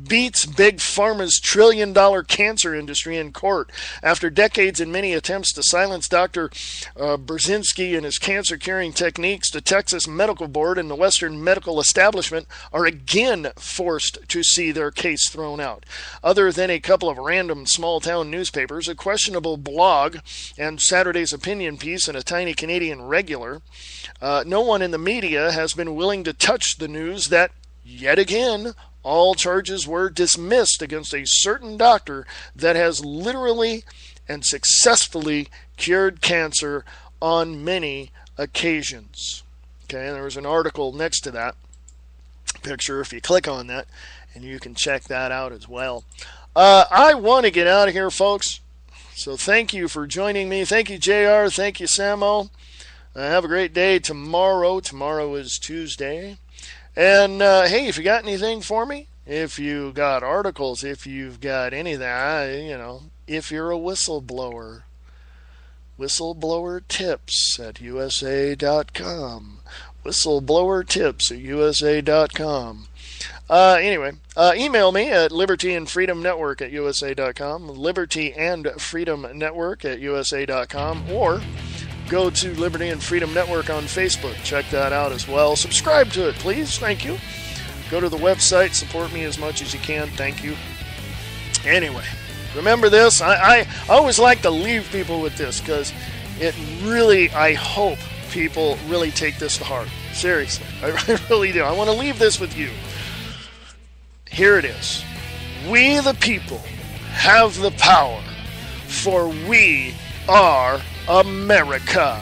beats Big Pharma's trillion-dollar cancer industry in court. After decades and many attempts to silence Dr. Brzezinski and his cancer-curing techniques, the Texas Medical Board and the Western medical establishment are again forced to see their case thrown out. Other than a couple of random small-town newspapers, a questionable blog, and Saturday's opinion piece in a tiny Canadian Regular, no one in the media has been willing to touch the news that, yet again, all charges were dismissed against a certain doctor that has literally and successfully cured cancer on many occasions. Okay, and there was an article next to that picture if you click on that, and you can check that out as well. I want to get out of here, folks. So thank you for joining me. Thank you, JR. Thank you, Samo. Have a great day tomorrow. Tomorrow is Tuesday. And, hey, if you got anything for me, if you got articles, if you've got any of that, if you're a whistleblower tips at USA.com. whistleblowertips@usa.com. Anyway, email me at libertyandfreedomnetwork@usa.com, libertyandfreedomnetwork@usa.com, or go to Liberty and Freedom Network on Facebook. Check that out as well. Subscribe to it, please. Thank you. Go to the website. Support me as much as you can. Thank you. Anyway, remember this. I always like to leave people with this because it really, I hope people really take this to heart. Seriously. I really do. I want to leave this with you. Here it is. We the people have the power, for we are America.